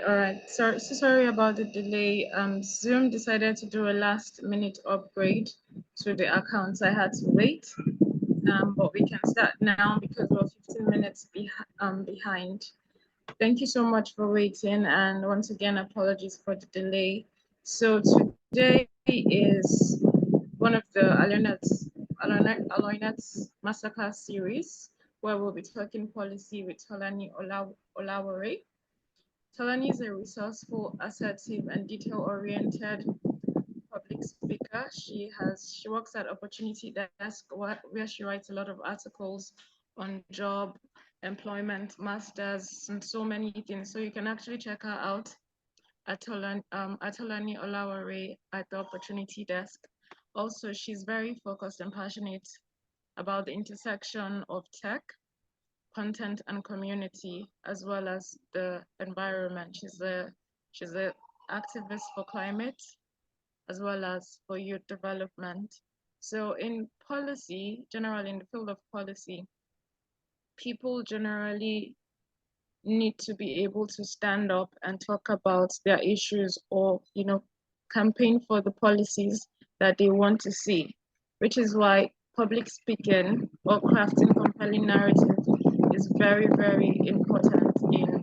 All right. So sorry about the delay. Zoom decided to do a last-minute upgrade to the accounts. I had to wait, but we can start now because we're 15 minutes behind. Thank you so much for waiting, and once again, apologies for the delay. So today is one of the Aloinett's Masterclass series, where we'll be talking policy with Tolani Olawore. Tolani is a resourceful, assertive, and detail-oriented public speaker. She works at Opportunity Desk, where she writes a lot of articles on job, employment, masters, and so many things. So you can actually check her out at Tolani Olawore at the Opportunity Desk. Also, she's very focused and passionate about the intersection of tech, content, and community, as well as the environment. She's a activist for climate, as well as for youth development. So in policy, generally in the field of policy, people generally need to be able to stand up and talk about their issues, or campaign for the policies that they want to see, which is why public speaking or crafting compelling narrative is very, very important in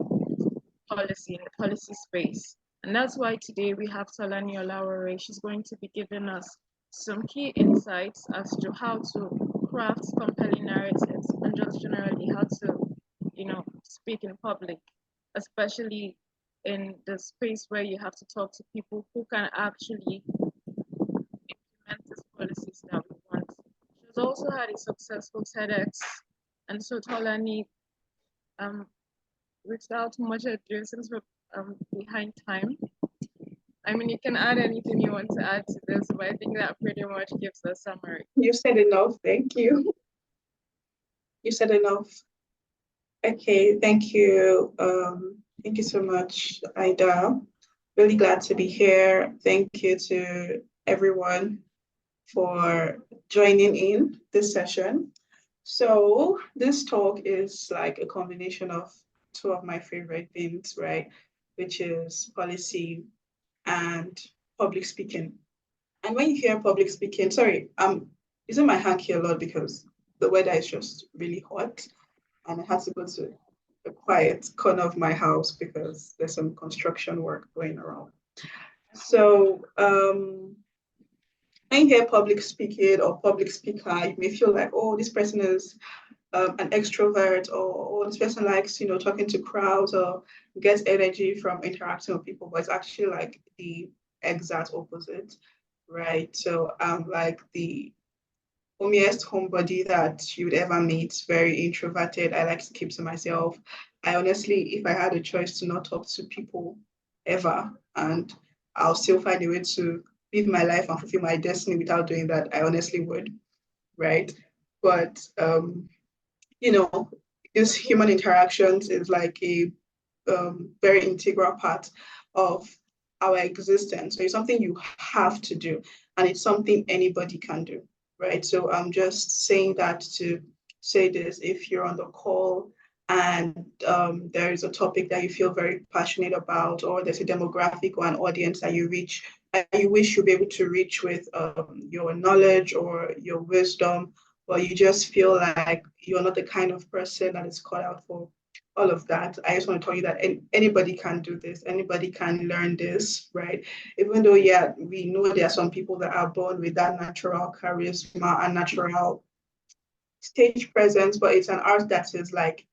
the policy space. And that's why today we have Tolani Olawore. She's going to be giving us some key insights as to how to craft compelling narratives and just generally how to, speak in public, especially in the space where you have to talk to people who can actually implement these policies that we want. She's also had a successful TEDx. And so Tolani, without much ado, since we're behind time, I mean, you can add anything you want to add to this, but I think that pretty much gives a summary. You said enough. Thank you. You said enough. Okay, thank you. Thank you so much, Aida. Really glad to be here. Thank you to everyone for joining in this session. So this talk is like a combination of two of my favorite things, right? Which is policy and public speaking. And when you hear public speaking, sorry, I'm using my hand here a lot because the weather is just really hot and I had to go to a quiet corner of my house because there's some construction work going around. So when you hear public speaking or public speaker, you may feel like, oh, this person is an extrovert, or oh, this person likes, talking to crowds or gets energy from interacting with people, but it's actually like the exact opposite, right? So I'm like the homiest homebody that you would ever meet, very introverted. I like to keep to myself. I honestly, if I had a choice to not talk to people ever, and I'll still find a way to live my life and fulfill my destiny without doing that, I honestly would, right? But this human interactions is like a very integral part of our existence. So it's something you have to do, and it's something anybody can do, right? So I'm just saying that to say this: if you're on the call and there is a topic that you feel very passionate about, or there's a demographic or an audience that you reach, and you wish you'll be able to reach with your knowledge or your wisdom, or you just feel like you're not the kind of person that is called out for all of that, I just want to tell you that anybody can do this. Anybody can learn this, right? Even though, yeah, we know there are some people that are born with that natural charisma and natural stage presence, but it's an art that is like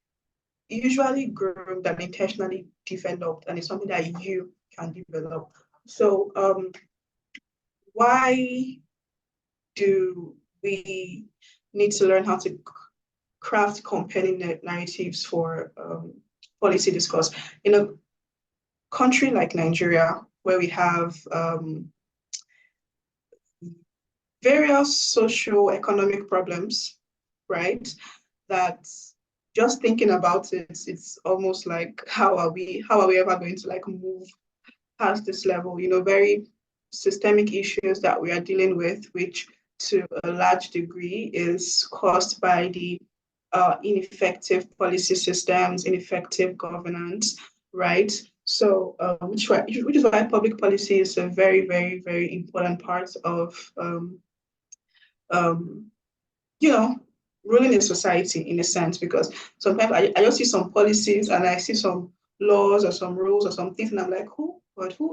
usually groomed and intentionally developed, and it's something that you can develop. So why do we need to learn how to craft compelling narratives for policy discourse? In a country like Nigeria, where we have various socio-economic problems, right? That just thinking about it, it's almost like, how are we ever going to like move past this level? Very systemic issues that we are dealing with, which to a large degree is caused by the ineffective policy systems, ineffective governance, right? So, which is why public policy is a very, very, very important part of, um, you know, ruling a society in a sense, because sometimes I just see some policies and I see some laws or some rules or some things, and I'm like, who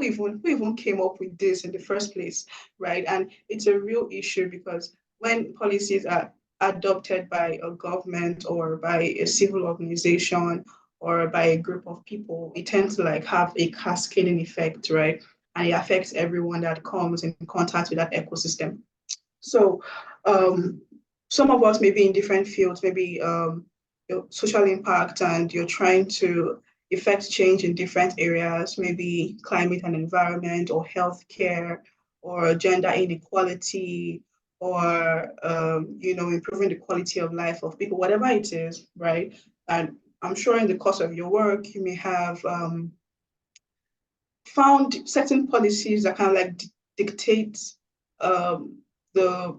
even came up with this in the first place, right? And it's a real issue because when policies are adopted by a government or by a civil organization or by a group of people, it tends to like have a cascading effect, right? And it affects everyone that comes in contact with that ecosystem. So um, some of us may be in different fields, maybe social impact, and you're trying to effect change in different areas, maybe climate and environment, or healthcare, or gender inequality, or improving the quality of life of people, whatever it is, right? And I'm sure in the course of your work, you may have found certain policies that kind of like dictate um, the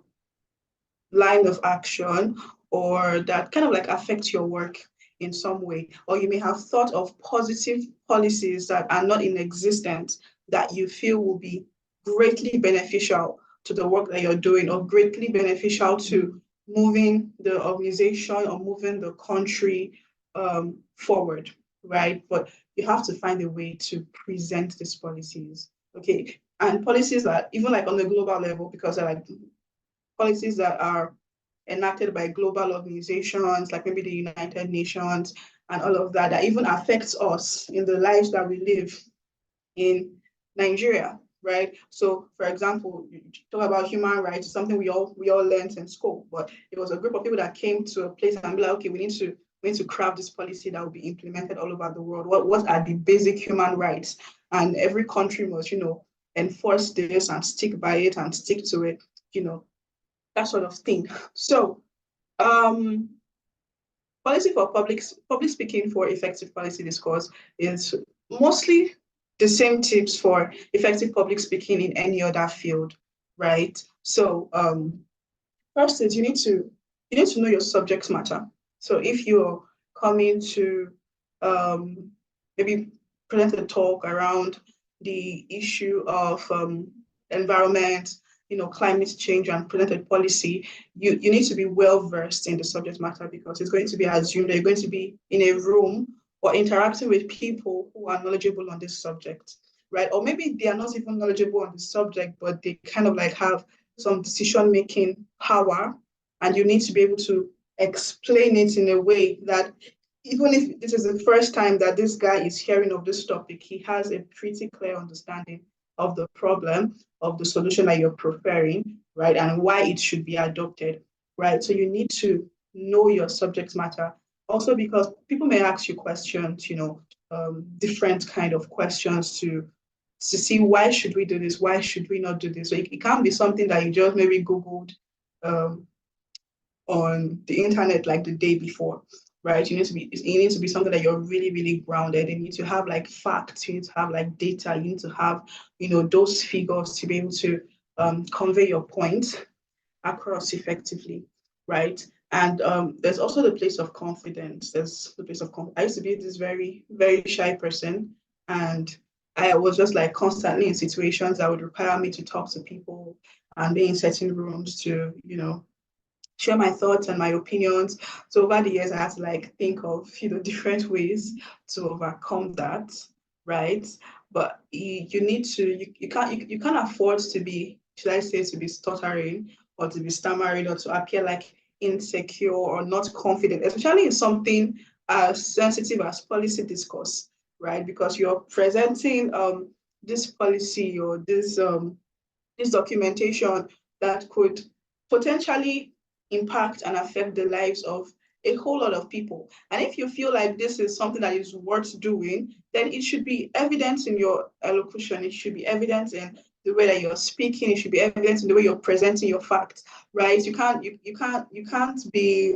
line of action, or that kind of like affect your work in some way. Or you may have thought of positive policies that are not in existence that you feel will be greatly beneficial to the work that you're doing, or greatly beneficial to moving the organization or moving the country forward, right? But you have to find a way to present these policies, okay? And policies that even like on the global level, because they're like policies that are enacted by global organizations like maybe the United Nations and all of that, that even affects us in the lives that we live in Nigeria, right? So, for example, you talk about human rights, something we all learned in school, but it was a group of people that came to a place and be like, okay, we need to craft this policy that will be implemented all over the world. What are the basic human rights? And every country must, enforce this and stick by it and stick to it, that sort of thing. So, um, policy for public speaking for effective policy discourse is mostly the same tips for effective public speaking in any other field, right? So, first is you need to know your subject matter. So if you're coming to maybe present a talk around the issue of environment, climate change and presented policy, you need to be well versed in the subject matter, because it's going to be assumed that you're going to be in a room or interacting with people who are knowledgeable on this subject, right? Or maybe they are not even knowledgeable on the subject, but they kind of like have some decision-making power, and you need to be able to explain it in a way that even if this is the first time that this guy is hearing of this topic, he has a pretty clear understanding of the problem, of the solution that you're preferring, right? And why it should be adopted, right? So you need to know your subject matter. Also, because people may ask you questions, different kind of questions to see why should we do this, why should we not do this. So it can't be something that you just maybe Googled um, on the internet like the day before, right? You need to be something that you're really, really grounded. You need to have like facts, you need to have like data, you need to have, those figures to be able to convey your point across effectively, right? And there's also the place of confidence. There's the place of confidence. I used to be this very, very shy person, and I was just like constantly in situations that would require me to talk to people and be in certain rooms to, share my thoughts and my opinions. So over the years, I had to like think of different ways to overcome that, right? But you need to you can't afford to be, should I say, to be stuttering or to be stammering or to appear like insecure or not confident, especially in something as sensitive as policy discourse, right? Because you're presenting this policy or this documentation that could potentially impact and affect the lives of a whole lot of people. And if you feel like this is something that is worth doing, then it should be evident in your elocution. It should be evident in the way that you're speaking. It should be evident in the way you're presenting your facts, right? You can't be, can't be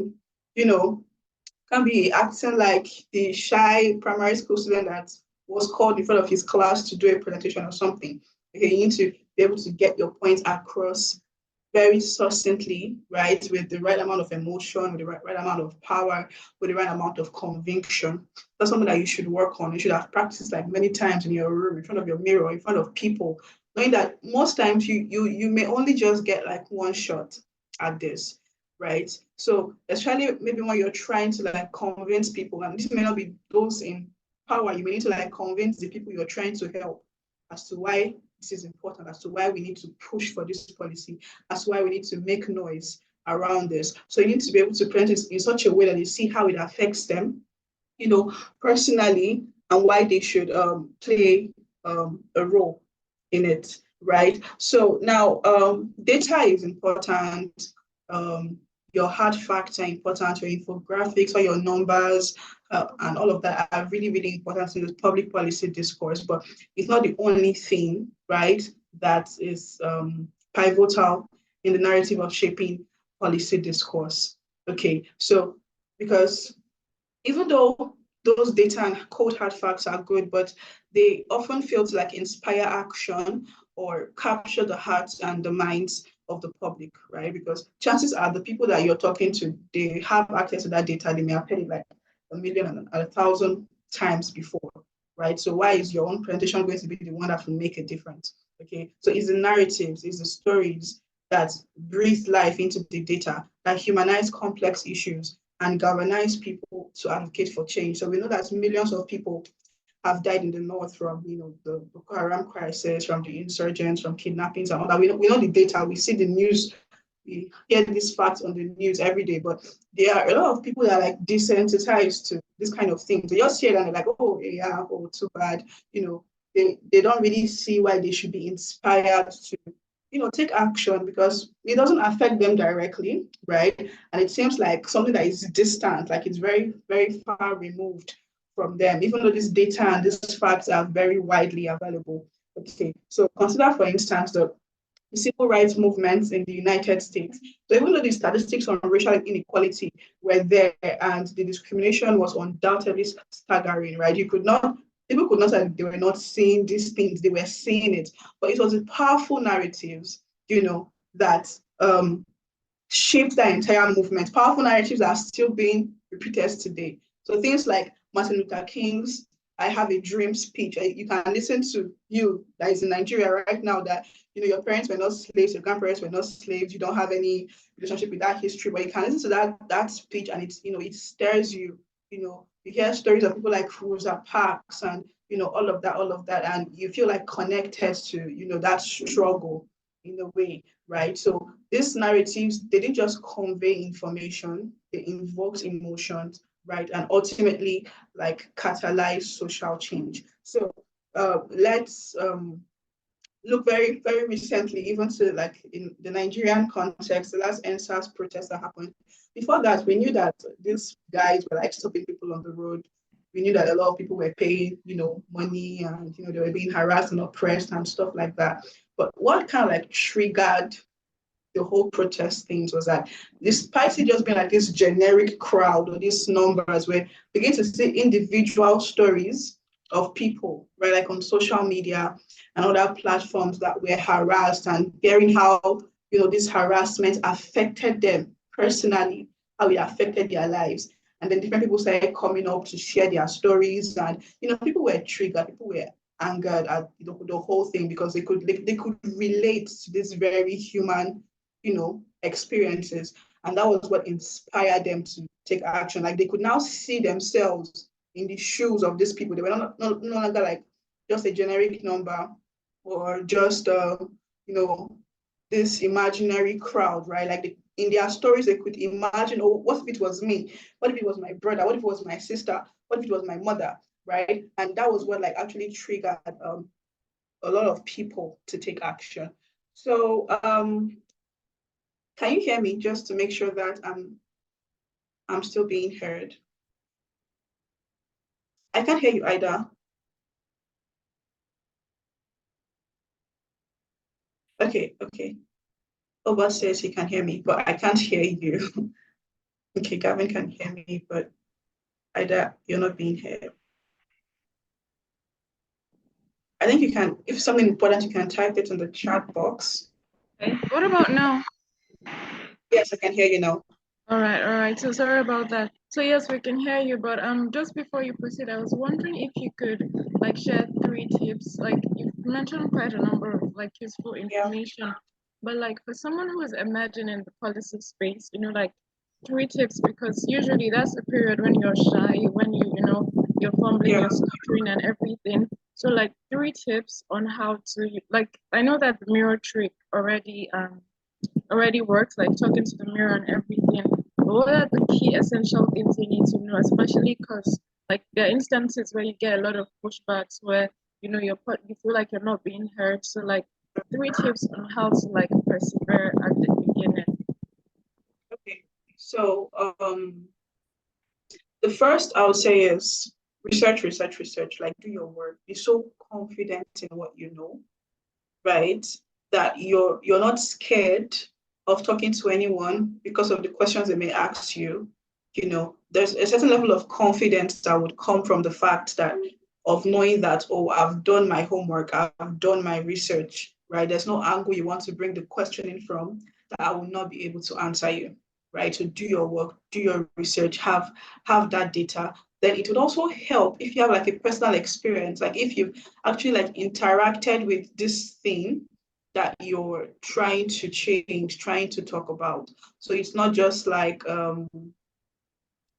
acting like the shy primary school student that was called in front of his class to do a presentation or something. Okay, you need to be able to get your point across very succinctly, right, with the right amount of emotion, with the right amount of power, with the right amount of conviction. That's something that you should work on. You should have practiced like many times in your room, in front of your mirror, in front of people, knowing that most times you may only just get like one shot at this, right? So especially maybe when you're trying to like convince people, and this may not be those in power, you may need to like convince the people you're trying to help as to why this is important, as to why we need to push for this policy, as to why we need to make noise around this. So you need to be able to present it in such a way that they see how it affects them, personally, and why they should play a role in it, right? So now data is important. Your hard facts are important, your infographics or your numbers and all of that are really, really important in the public policy discourse, but it's not the only thing, right, that is pivotal in the narrative of shaping policy discourse. Okay, so because even though those data and cold hard facts are good, but they often fail to like inspire action or capture the hearts and the minds of the public, right? Because chances are the people that you're talking to, they have access to that data. They may have heard it like a million and 1,000 times before, right? So why is your own presentation going to be the one that will make a difference? Okay, so it's the narratives, it's the stories that breathe life into the data, that humanize complex issues and galvanize people to advocate for change. So we know that millions of people have died in the north from the Boko Haram crisis, from the insurgents, from kidnappings and all that. We know the data, we see the news, we hear these facts on the news every day, but there are a lot of people that are like desensitized to this kind of thing. They just hear it and they're like, oh yeah, oh too bad. They don't really see why they should be inspired to take action because it doesn't affect them directly, right? And it seems like something that is distant, like it's very, very far removed from them, even though this data and these facts are very widely available. Okay, so consider, for instance, the civil rights movements in the United States. So even though the statistics on racial inequality were there and the discrimination was undoubtedly staggering, right? People could not say they were not seeing these things, they were seeing it. But it was the powerful narratives, that shaped that entire movement. Powerful narratives are still being repeated today. So things like Martin Luther King's I Have a Dream speech. You can listen to you that is in Nigeria right now that, your parents were not slaves, your grandparents were not slaves, you don't have any relationship with that history, but you can listen to that speech and it stirs you. You hear stories of people like Rosa Parks and, all of that, and you feel like connected to, that struggle in a way, right? So these narratives, they didn't just convey information, they invoked emotions, right? And ultimately, like, catalyze social change. So let's look very, very recently, even to like in the Nigerian context, the last NSAS protest that happened. Before that, we knew that these guys were like stopping people on the road. We knew that a lot of people were paying, money and, they were being harassed and oppressed and stuff like that. But what kind of like triggered the whole protest things was that despite it just being like this generic crowd or these numbers, we begin to see individual stories of people, right, like on social media and other platforms that were harassed and hearing how, this harassment affected them personally, how it affected their lives. And then different people started coming up to share their stories and, people were triggered, people were angered at the whole thing because they could relate to this very human experiences. And that was what inspired them to take action. Like they could now see themselves in the shoes of these people. They were no longer like just a generic number or just, this imaginary crowd, right? Like in their stories, they could imagine, oh, what if it was me? What if it was my brother? What if it was my sister? What if it was my mother? Right? And that was what like actually triggered a lot of people to take action. So can you hear me just to make sure that I'm still being heard? I can't hear you, Ida. Okay. Oba says he can hear me, but I can't hear you. Okay, Gavin can hear me, but Ida, you're not being heard. I think you can, if something important, you can type it in the chat box. Okay. What about now? Yes, I can hear you now. All right. So sorry about that. So yes, we can hear you, but just before you proceed, I was wondering if you could like share 3 tips. Like you've mentioned quite a number of like useful Yeah, information, but like for someone who is emerging in the policy space, like 3 tips, because usually that's a period when you're shy, when you're fumbling, yeah. you're stuttering and everything. So like 3 tips on how to like I know that the mirror trick already works, like talking to the mirror and everything. But what are the key essential things you need to know, especially because like there are instances where you get a lot of pushbacks where you feel like you're not being heard. So like 3 tips on how to like persevere at the beginning. Okay. So the first I would say is research, research, research. Like do your work. Be so confident in what you know, right? That you're not scared of talking to anyone because of the questions they may ask you. There's a certain level of confidence that would come from the fact that of knowing that, oh, I've done my homework, I've done my research, right? There's no angle you want to bring the question in from that I will not be able to answer you, right? So do your work, do your research, have that data. Then it would also help if you have like a personal experience, like if you've actually like interacted with this thing that you're trying to change, trying to talk about. So it's not just like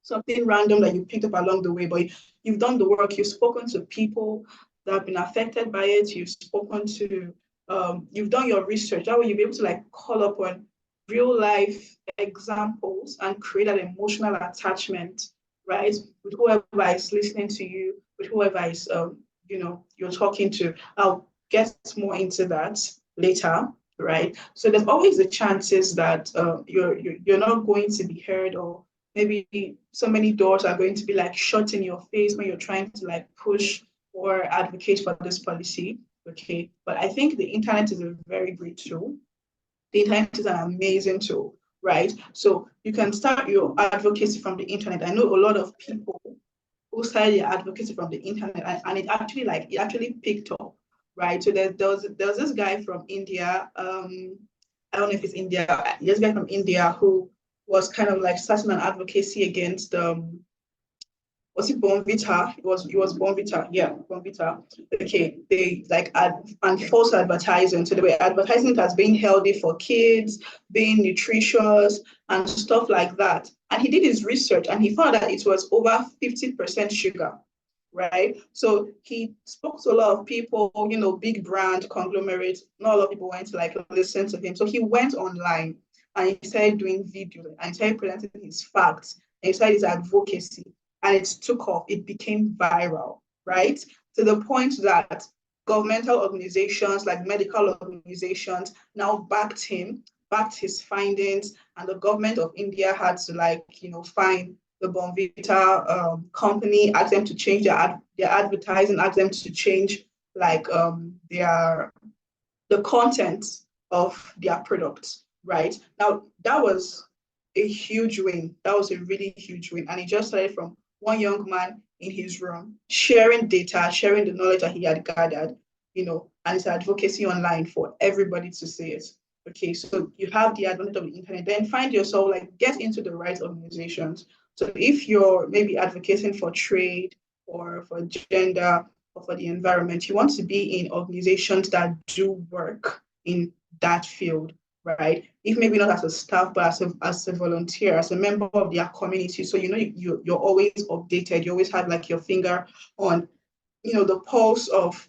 something random that you picked up along the way, but you've done the work, you've spoken to people that have been affected by it, you've spoken to, you've done your research. That way you'll be able to like call up on real life examples and create an emotional attachment, right? With whoever is listening to you, with whoever is, you're talking to. I'll get more into that later, right? So there's always the chances that you're not going to be heard, or maybe so many doors are going to be like shut in your face when you're trying to like push or advocate for this policy. Okay. But I think the internet is a very great tool. The internet is an amazing tool, right? So you can start your advocacy from the internet. I know a lot of people who started their advocacy from the internet, and it actually picked up, right? So there was this guy from India. I don't know if it's India. This guy from India who was kind of like starting an advocacy against was it Bonvita? It was Bonvita. Yeah, Bonvita. Okay, they like and false advertising. So they were advertising it as being healthy for kids, being nutritious, and stuff like that. And he did his research and he found that it was over 50% sugar, right? So he spoke to a lot of people, big brand conglomerates. Not a lot of people went to like listen to him. So he went online and he started doing videos and he started presenting his facts and he started his advocacy, and it took off. It became viral, right? To the point that governmental organizations, like medical organizations, now backed him, backed his findings, and the government of India had to fine the Bonvita company, ask them to change their advertising, ask them to change like the content of their products, right? Now, that was a huge win. That was a really huge win. And it just started from one young man in his room, sharing data, sharing the knowledge that he had gathered, and his advocacy online for everybody to see it. Okay, so you have the advantage of the internet, then find yourself like get into the right organizations. So if you're maybe advocating for trade or for gender or for the environment, you want to be in organizations that do work in that field, right? If maybe not as a staff, but as a volunteer, as a member of their community. So you're always updated. You always have like your finger on, the pulse of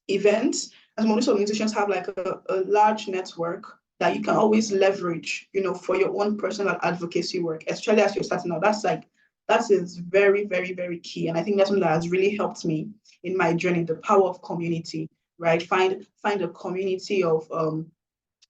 events. And most organizations have like a large network that you can always leverage, for your own personal advocacy work, especially as you're starting out. That is very, very, very key. And I think that's something that has really helped me in my journey, the power of community, right? Find a community of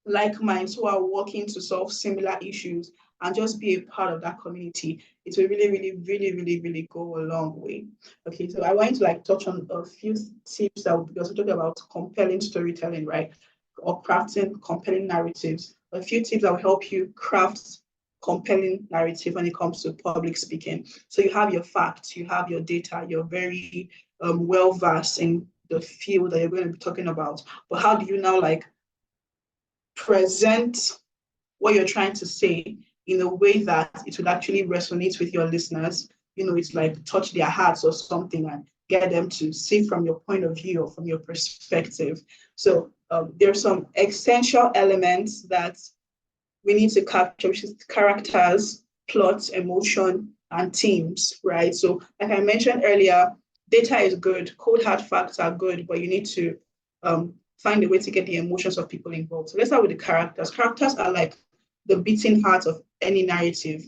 like minds who are working to solve similar issues and just be a part of that community. It will really, really, really, really, really go a long way. Okay, so I want to like touch on a few tips that would, because we talk about compelling storytelling, right? Or crafting compelling narratives. A few tips that will help you craft compelling narrative when it comes to public speaking. So you have your facts, you have your data, you're very well versed in the field that you're going to be talking about. But how do you now like present what you're trying to say in a way that it would actually resonate with your listeners. It's like touch their hearts or something and get them to see from your point of view or from your perspective. So there are some essential elements that we need to capture, which is characters, plots, emotion, and themes, right? So, like I mentioned earlier, data is good, cold hard facts are good, but you need to find a way to get the emotions of people involved. So let's start with the characters. Characters are like the beating heart of any narrative.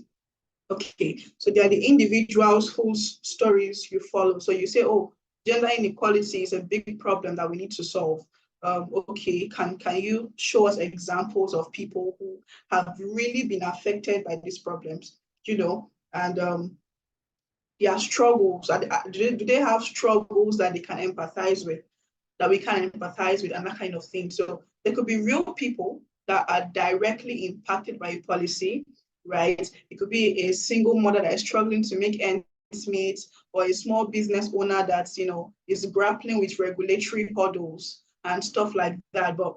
Okay, so they are the individuals whose stories you follow. So you say, oh, gender inequality is a big problem that we need to solve. Okay, can you show us examples of people who have really been affected by these problems, and their struggles, do they have struggles that they can empathize with, that we can empathize with, and that kind of thing. So there could be real people that are directly impacted by a policy, right? It could be a single mother that is struggling to make ends meet, or a small business owner that is grappling with regulatory hurdles and stuff like that. But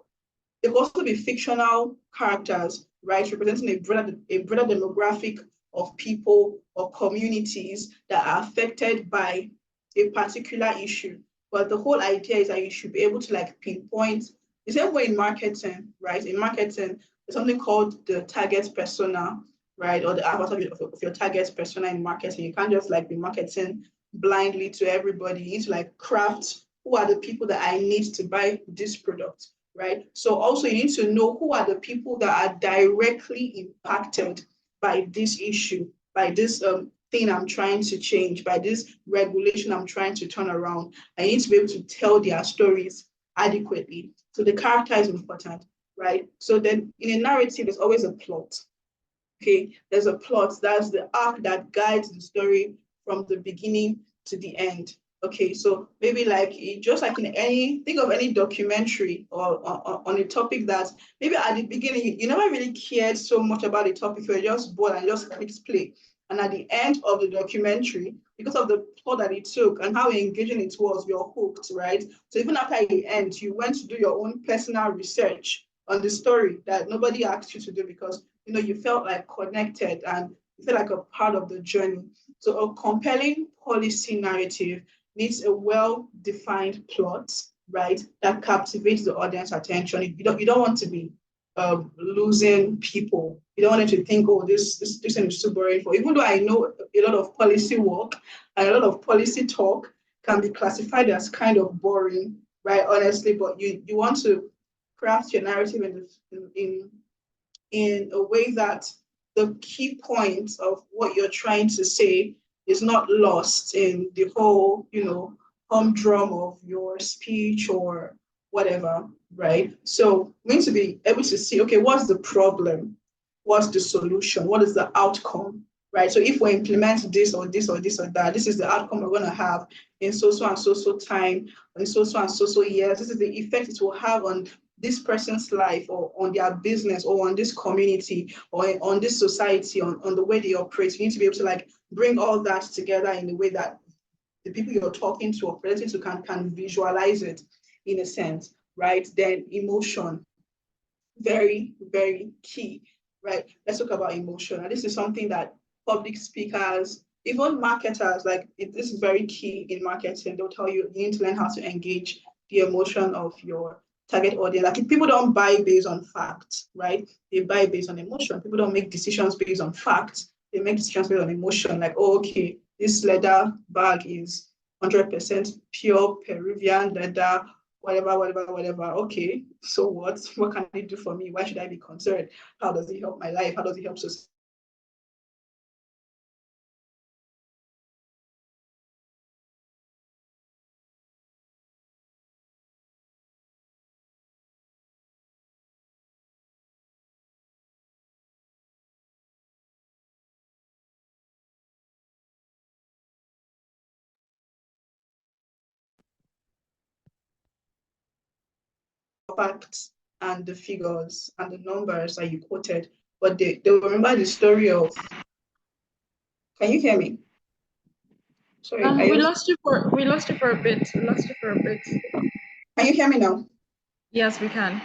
there could also be fictional characters, right, representing a broader demographic of people or communities that are affected by a particular issue. But the whole idea is that you should be able to like pinpoint the same way in marketing, right? In marketing, there's something called the target persona, right? Or the avatar of your target persona in marketing. You can't just like be marketing blindly to everybody. You need to like craft who are the people that I need to buy this product, right? So also you need to know who are the people that are directly impacted by this issue, by this thing I'm trying to change, by this regulation I'm trying to turn around. I need to be able to tell their stories adequately. So the character is important, right? So then in a narrative, there's always a plot. Okay, there's a plot. That's the arc that guides the story from the beginning to the end. Okay, so maybe like just like think of any documentary or on a topic that maybe at the beginning you never really cared so much about the topic, you were just bored and just clicked play. And at the end of the documentary, because of the plot that it took and how engaging it was, you're hooked, right? So even after the end, you went to do your own personal research on the story that nobody asked you to do because you felt like connected and you felt like a part of the journey. So a compelling policy narrative needs a well-defined plot, right, that captivates the audience attention. You don't want to be losing people. You don't want them to think, oh, this thing is too boring. For even though I know a lot of policy work and a lot of policy talk can be classified as kind of boring, right? Honestly, but you want to craft your narrative in a way that the key points of what you're trying to say is not lost in the whole, humdrum of your speech or whatever, right? So we need to be able to see, okay, what's the problem? What's the solution? What is the outcome? Right. So if we implement this or this or this or that, this is the outcome we're going to have in so and so time, in so and so years. This is the effect it will have on this person's life or on their business or on this community or on this society, on the way they operate. You need to be able to like bring all that together in a way that the people you're talking to or presenting to can visualize it in a sense, right? Then emotion, very, very key, right? Let's talk about emotion. And this is something that public speakers, even marketers, this is very key in marketing. They'll tell you you need to learn how to engage the emotion of your target audience. Like people don't buy based on facts, right? They buy based on emotion. People don't make decisions based on facts. They make decisions based on emotion. Like, oh, okay, this leather bag is 100% pure Peruvian leather, whatever. Okay, so what? What can it do for me? Why should I be concerned? How does it help my life? How does it help society? Facts and the figures and the numbers that you quoted, but they will remember the story of. Can you hear me? Sorry, We lost you for a bit. We lost you for a bit. Can you hear me now? Yes, we can.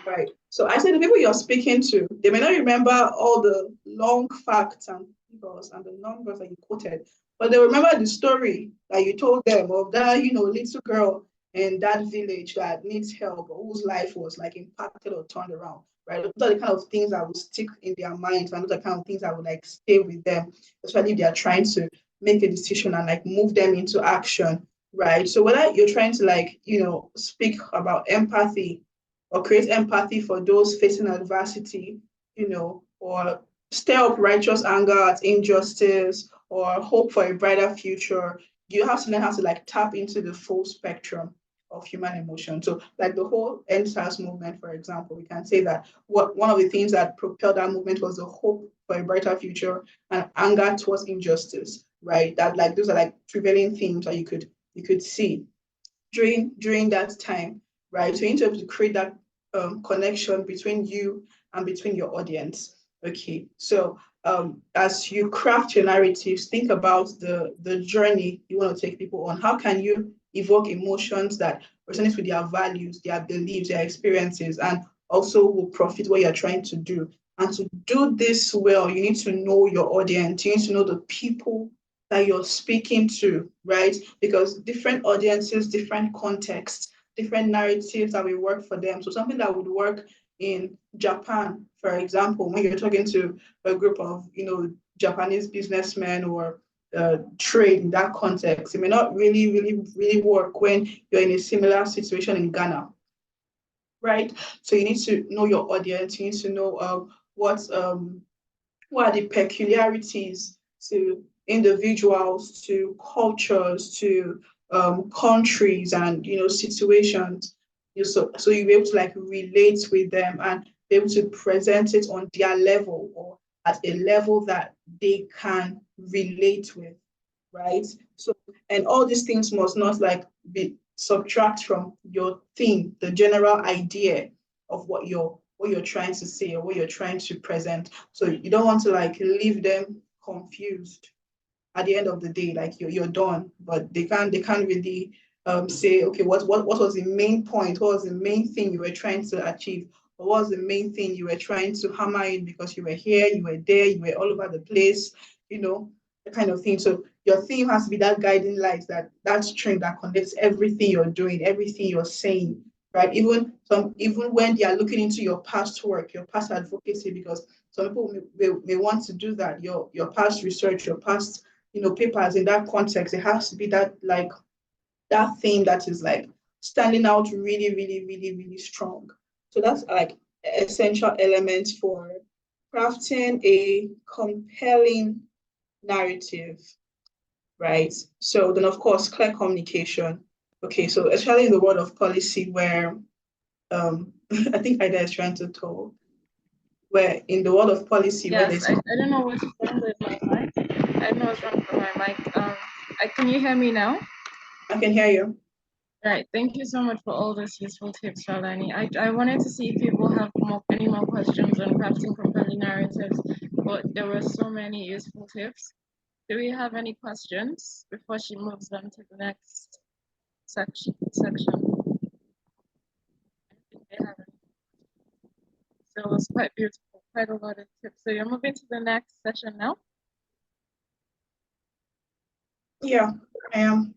Right. So I say the people you're speaking to, they may not remember all the long facts and figures and the numbers that you quoted, but they remember the story that you told them of that, little girl in that village that needs help or whose life was like impacted or turned around, right? Those are the kind of things that will stick in their minds, and those are the kind of things that will like stay with them, especially if they are trying to make a decision and like move them into action, right? So whether you're trying to like, speak about empathy or create empathy for those facing adversity, or stir up righteous anger at injustice or hope for a brighter future, you have to learn how to like tap into the full spectrum of human emotion. So like the whole NSAS movement, for example, we can say that one of the things that propelled that movement was the hope for a brighter future and anger towards injustice, right? That like those are like prevailing themes that you could see during that time, right? So you need to be able to create that connection between you and between your audience. Okay, so as you craft your narratives, think about the journey you want to take people on. How can you evoke emotions that resonate with their values, their beliefs, their experiences, and also will profit what you're trying to do? And to do this well, you need to know your audience. You need to know the people that you're speaking to, right? Because different audiences, different contexts, different narratives that will work for them. So something that would work in Japan, for example, when you're talking to a group of, Japanese businessmen or trade in that context, it may not really, really, really work when you're in a similar situation in Ghana, right? So you need to know your audience. You need to know what are the peculiarities to individuals, to cultures, to countries, and situations. So you'll be able to like relate with them and be able to present it on their level or at a level that they can relate with, right? So, and all these things must not like be subtract from your theme, the general idea of what you're trying to say or what you're trying to present. So you don't want to like leave them confused at the end of the day, like you're done, but they can't really say, okay, what was the main point? What was the main thing you were trying to achieve? Or what was the main thing you were trying to hammer in because you were here, you were there, you were all over the place, the kind of thing. So your theme has to be that guiding light, that string that connects everything you're doing, everything you're saying, right? Even when they are looking into your past work, your past advocacy, because some people may want to do that, your past research, your past papers in that context, it has to be that like that thing that is like standing out really, really, really, really strong. So that's like essential elements for crafting a compelling narrative, right? So then of course clear communication. Okay, so especially in the world of policy where I think Ida is trying to talk, where in the world of policy where Yes, there's I don't know what's wrong with my mic. I don't know what's wrong with my mic. Can you hear me now? I can hear you. Right. Thank you so much for all those useful tips, Tolani. I wanted to see if people have any more questions on crafting compelling narratives, but there were so many useful tips. Do we have any questions before she moves on to the next section? I don't think they have any. So it was quite beautiful, quite a lot of tips. So you're moving to the next session now? Yeah, I am.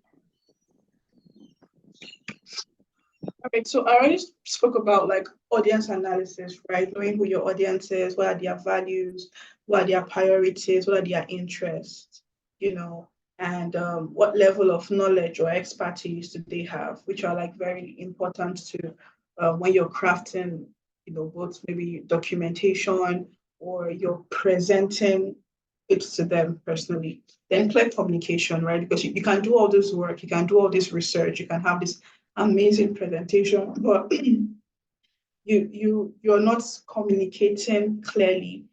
Okay, so I already spoke about like audience analysis, right? Knowing who your audience is, what are their values, what are their priorities, what are their interests, and what level of knowledge or expertise do they have, which are like very important to when you're crafting, both maybe documentation or you're presenting it to them personally. Then clear communication, right? Because you can do all this work, you can do all this research, you can have this amazing presentation, but you're not communicating clearly,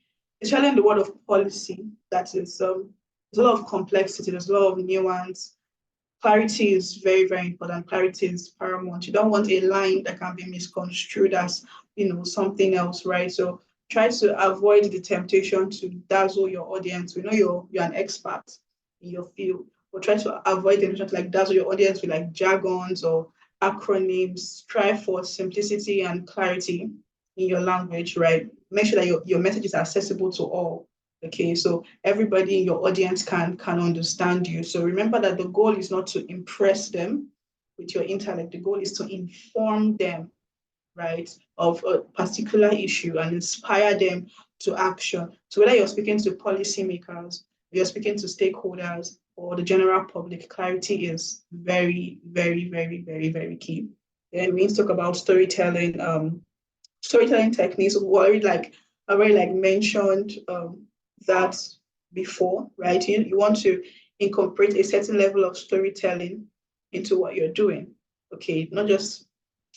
especially in the world of policy. That is there's a lot of complexity, there's a lot of nuance. Clarity is very, very important. Clarity is paramount. You don't want a line that can be misconstrued as something else, right? So try to avoid the temptation to dazzle your audience. We know you're an expert in your field, but try to avoid the temptation to like dazzle your audience with like jargons or acronyms. Strive for simplicity and clarity. in your language, right? Make sure that your message is accessible to all. Okay, so everybody in your audience can understand you. So remember that the goal is not to impress them with your intellect. The goal is to inform them, right, of a particular issue and inspire them to action. So whether you're speaking to policymakers, you're speaking to stakeholders, or the general public, clarity is very, very, very, very, very key. Then we need to talk about storytelling. Storytelling techniques. I already like mentioned that before, right? You want to incorporate a certain level of storytelling into what you're doing. Okay, not just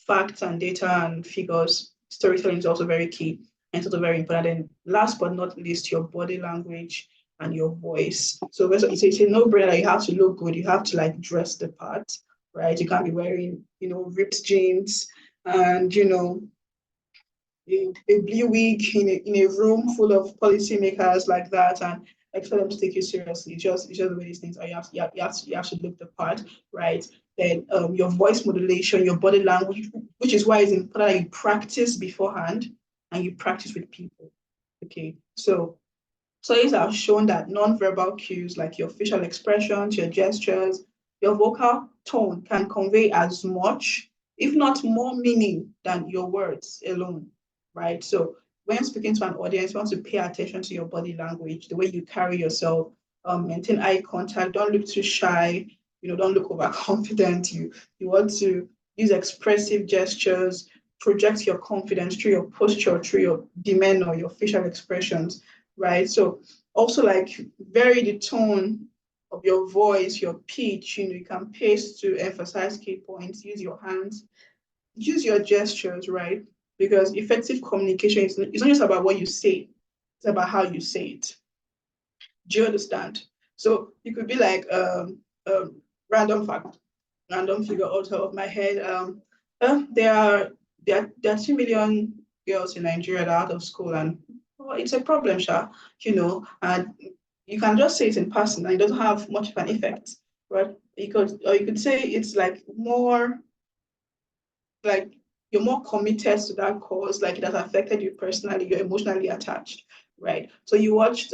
facts and data and figures. Storytelling is also very key and sort of very important. And last but not least, your body language and your voice. So it's a no-brainer that you have to look good. You have to like dress the part, right? You can't be wearing, ripped jeans and a blue wig in a room full of policymakers like that and expect them to take you seriously. It's just the way these things are. You have to look the part, right? Then your voice modulation, your body language, which is why it's important that you practice beforehand and you practice with people. Okay, so studies have shown that non-verbal cues like your facial expressions, your gestures, your vocal tone can convey as much, if not more meaning than your words alone, right? So when speaking to an audience, you want to pay attention to your body language, the way you carry yourself, maintain eye contact, don't look too shy, don't look overconfident. You want to use expressive gestures, project your confidence through your posture, through your demeanor, your facial expressions, right? So also like vary the tone of your voice, your pitch, you can pace to emphasize key points, use your hands, use your gestures, right? Because effective communication is not just about what you say, it's about how you say it. Do you understand? So you could be like random fact, random figure out of my head. There are 2 million girls in Nigeria that are out of school, and it's a problem, Sha, and you can just say it in passing, and it doesn't have much of an effect, right? Or you could say it's like more like you're more committed to that cause, like it has affected you personally, you're emotionally attached, right? So you watch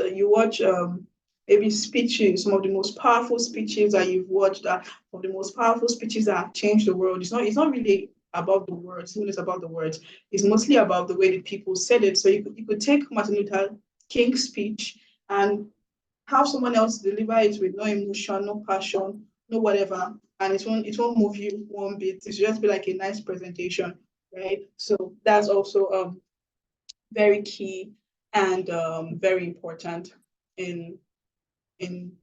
maybe speeches, some of the most powerful speeches that you've watched are some of the most powerful speeches that have changed the world. It's not really about the words, it's about the words. It's mostly about the way the people said it. So you could take Martin Luther King's speech and have someone else deliver it with no emotion, no passion, no whatever, and it won't move you one bit. It's just be like a nice presentation, right? So that's also very key and very important in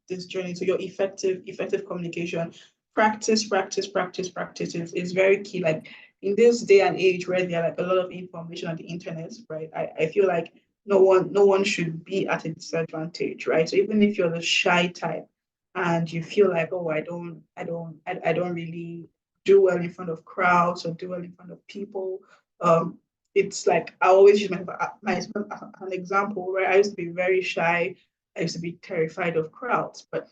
this journey. So your effective communication, practice is very key. Like in this day and age where there are like a lot of information on the internet, right? I feel like no one should be at a disadvantage, right? So even if you're the shy type and you feel like, oh, I don't really do well in front of crowds or do well in front of people. It's like I always use myself as an example where I used to be very shy. I used to be terrified of crowds, but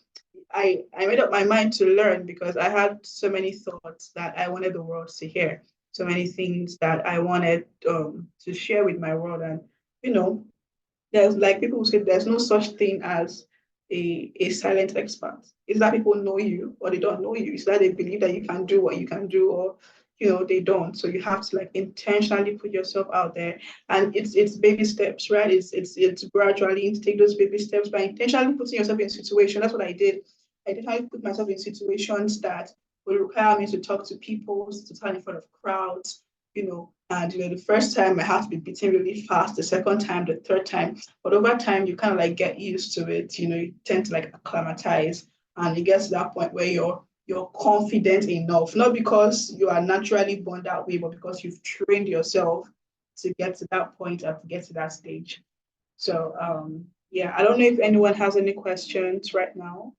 I made up my mind to learn because I had so many thoughts that I wanted the world to hear, so many things that I wanted to share with my world. And you know, there's like people who say there's no such thing as a silent expert. It's that people know you or they don't know you. It's that they believe that you can do what you can do or they don't. So you have to like intentionally put yourself out there. And it's baby steps, right? It's gradually to take those baby steps by intentionally putting yourself in a situation. That's what I did. I intentionally put myself in situations that would require me to talk to people, to stand in front of crowds, and the first time I had to be beaten really fast, the second time, the third time. But over time, you kind of like get used to it, you tend to like acclimatize, and it gets to that point where you're confident enough, not because you are naturally born that way, but because you've trained yourself to get to that point and to get to that stage. So yeah, I don't know if anyone has any questions right now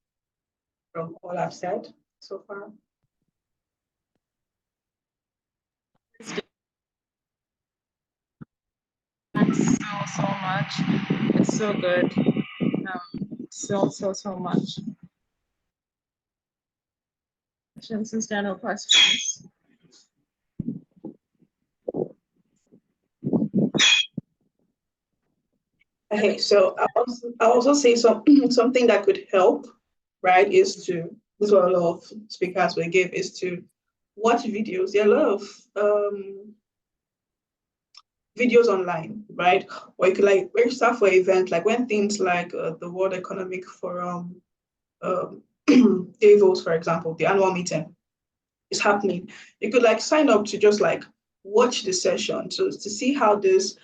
from all I've said so far. Thanks so much. It's so good. So much. Since there are no questions. Okay, so I'll also say something that could help, right, is to, this is what a lot of speakers will give, is to watch videos. There are a lot of videos online, right? Or you could like register for events, like when things like the World Economic Forum, um, Davos, for example, the annual meeting is happening. You could like sign up to just like watch the session to see how this,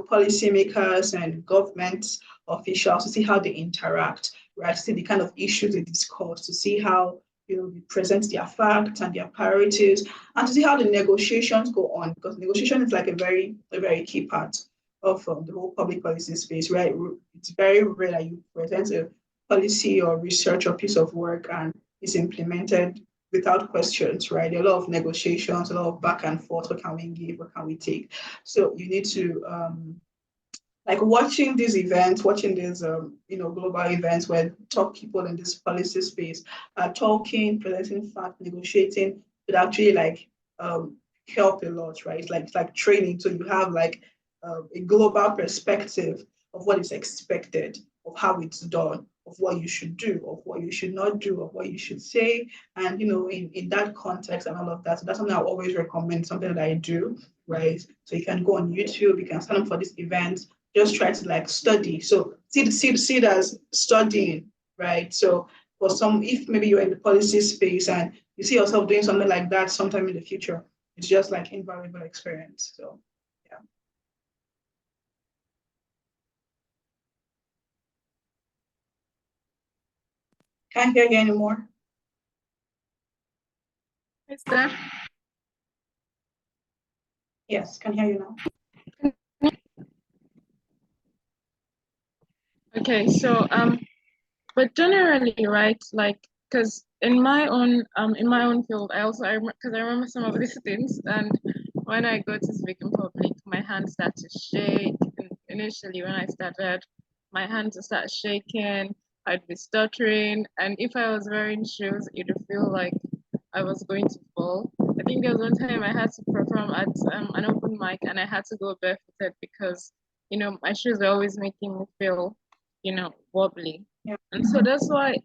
policymakers and government officials, to see how they interact, right? See the kind of issues they discuss, to see how they present their facts and their priorities, and to see how the negotiations go on, because negotiation is like a very key part of the whole public policy space, right? It's very rare that you present a policy or research or piece of work and it's implemented without questions, right? There are a lot of negotiations, a lot of back and forth. What can we give? What can we take? So you need to like watching these events, watching these global events where top people in this policy space are talking, presenting facts, negotiating, would actually like help a lot, right? It's like training. So you have like a global perspective of what is expected, of how it's done, of what you should do, of what you should not do, of what you should say, and in that context and all of that. So that's something I always recommend, something that I do, right? So you can go on YouTube, you can sign up for this event, just try to like study. So see it as studying, right? So for some, if maybe you're in the policy space and you see yourself doing something like that sometime in the future, it's just like invaluable experience. So yeah. Can't hear you anymore. Is there? Yes, can hear you now. Okay, so but generally, right, like, because in my own field, because I remember some of these things, and when I go to speak in public, my hands start to shake. And initially, when I started, my hands would start shaking. I'd be stuttering, and if I was wearing shoes, it would feel like I was going to fall. I think there was one time I had to perform at an open mic, and I had to go barefooted because my shoes are always making me feel wobbly. Yeah. And so that's why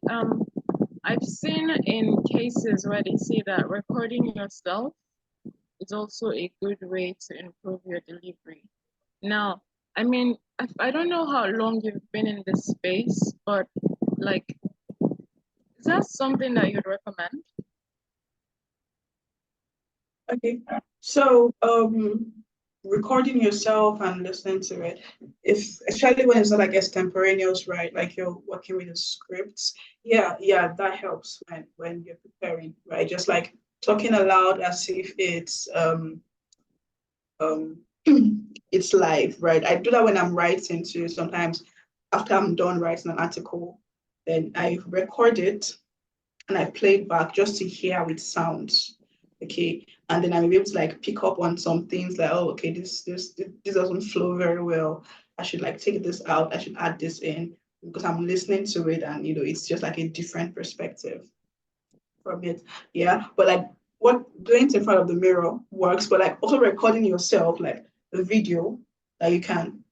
I've seen in cases where they say that recording yourself is also a good way to improve your delivery. Now, I mean, I don't know how long you've been in this space, but like, is that something that you'd recommend? Okay. So recording yourself and listening to it, if especially when it's not like extemporaneous, right? Like you're working with the scripts. Yeah, that helps when you're preparing, right? Just like talking aloud as if um it's live, right? I do that when I'm writing too. Sometimes after I'm done writing an article, then I record it and I play it back just to hear how it sounds. Okay. And then I'm able to like pick up on some things like, oh, okay, this doesn't flow very well. I should like take this out. I should add this in because I'm listening to it and it's just like a different perspective from it. Yeah. But like what doing it in front of the mirror works, but like also recording yourself, like the video that you can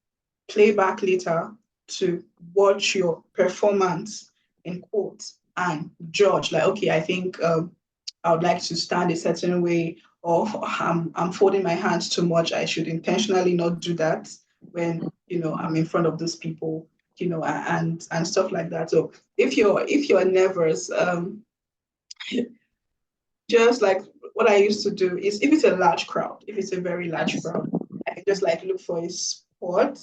play back later to watch your performance in quotes and judge like, okay, I think I would like to stand a certain way, or I'm folding my hands too much. I should intentionally not do that when I'm in front of those people, and stuff like that. So if you're nervous, just like what I used to do is if it's a large crowd, if it's a very large Yes. crowd, I can just like look for a spot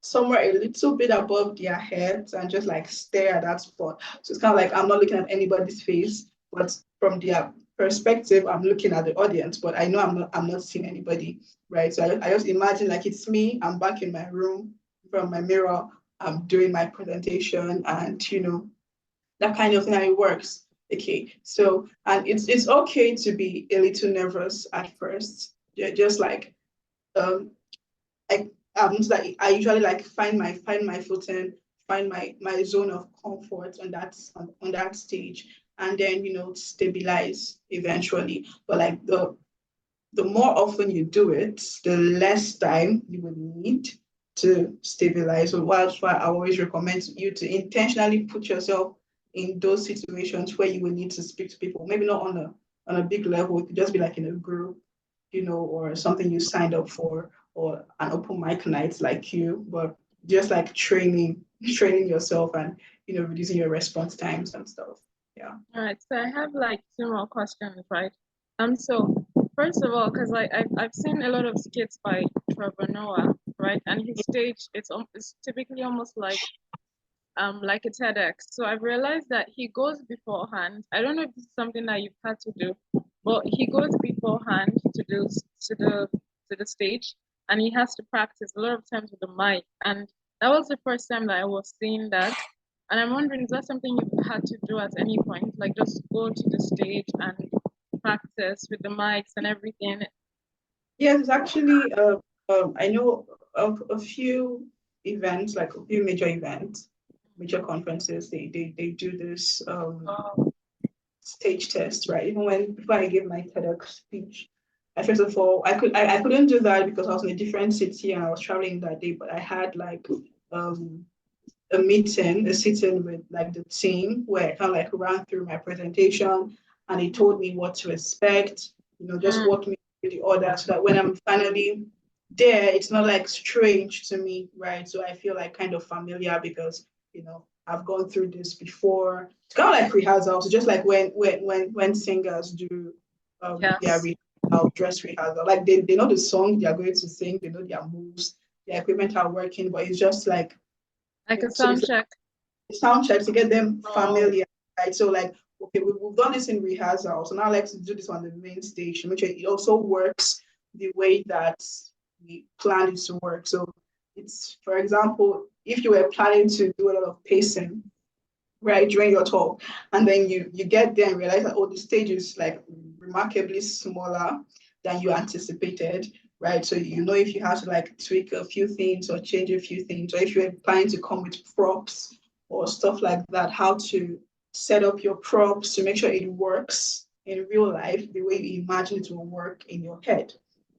somewhere a little bit above their heads and just like stare at that spot. So it's kind of like I'm not looking at anybody's face, but from their perspective, I'm looking at the audience, but I know I'm not seeing anybody, right? So I just imagine like it's me, I'm back in my room from my mirror, I'm doing my presentation and that kind of thing, and it works. Okay, so and it's okay to be a little nervous at first. Yeah, just like um, like I usually like find my footing, find my zone of comfort on that stage, and then stabilize eventually. But like the more often you do it, the less time you would need to stabilize. So that's why I always recommend you to intentionally put yourself in those situations where you will need to speak to people. Maybe not on a big level. It could just be like in a group, or something you signed up for, or an open mic night like you, but just like training yourself and reducing your response times and stuff. Yeah. All right, so I have like two more questions, right? So first of all, because I've seen a lot of skits by Trevor Noah, right? And his stage it's typically almost like a TEDx. So I've realized that he goes beforehand. I don't know if this is something that you've had to do, but he goes beforehand to the stage, and he has to practice a lot of times with the mic. And that was the first time that I was seeing that. And I'm wondering, is that something you've had to do at any point? Like just go to the stage and practice with the mics and everything? Yes, it's actually, I know of a few events, like a few major events, major conferences, they do this stage test, right? Even before I gave my TEDx speech, first of all, I couldn't do that because I was in a different city and I was traveling that day, but I had like a sitting with like the team where I kind of like ran through my presentation and they told me what to expect, just walk me through the order so that when I'm finally there, it's not like strange to me, right? So I feel like kind of familiar because, I've gone through this before. It's kind of like rehearsals, just like when singers do their Yes, rehearsal, dress rehearsal. Like they know the song they are going to sing, they know their moves, their equipment are working, but it's just like like a so sound it's check. like sound checks to get them Oh, familiar, right? So like, okay, we've done this in rehearsal, so now I like to do this on the main stage to make sure it also works the way that we planned it to work. So it's, for example, if you were planning to do a lot of pacing, right, during your talk, and then you get there and realize that, oh, the stage is like remarkably smaller than you anticipated, right? So if you have to like tweak a few things or change a few things, or if you're planning to come with props or stuff like that, how to set up your props to make sure it works in real life the way you imagine it will work in your head,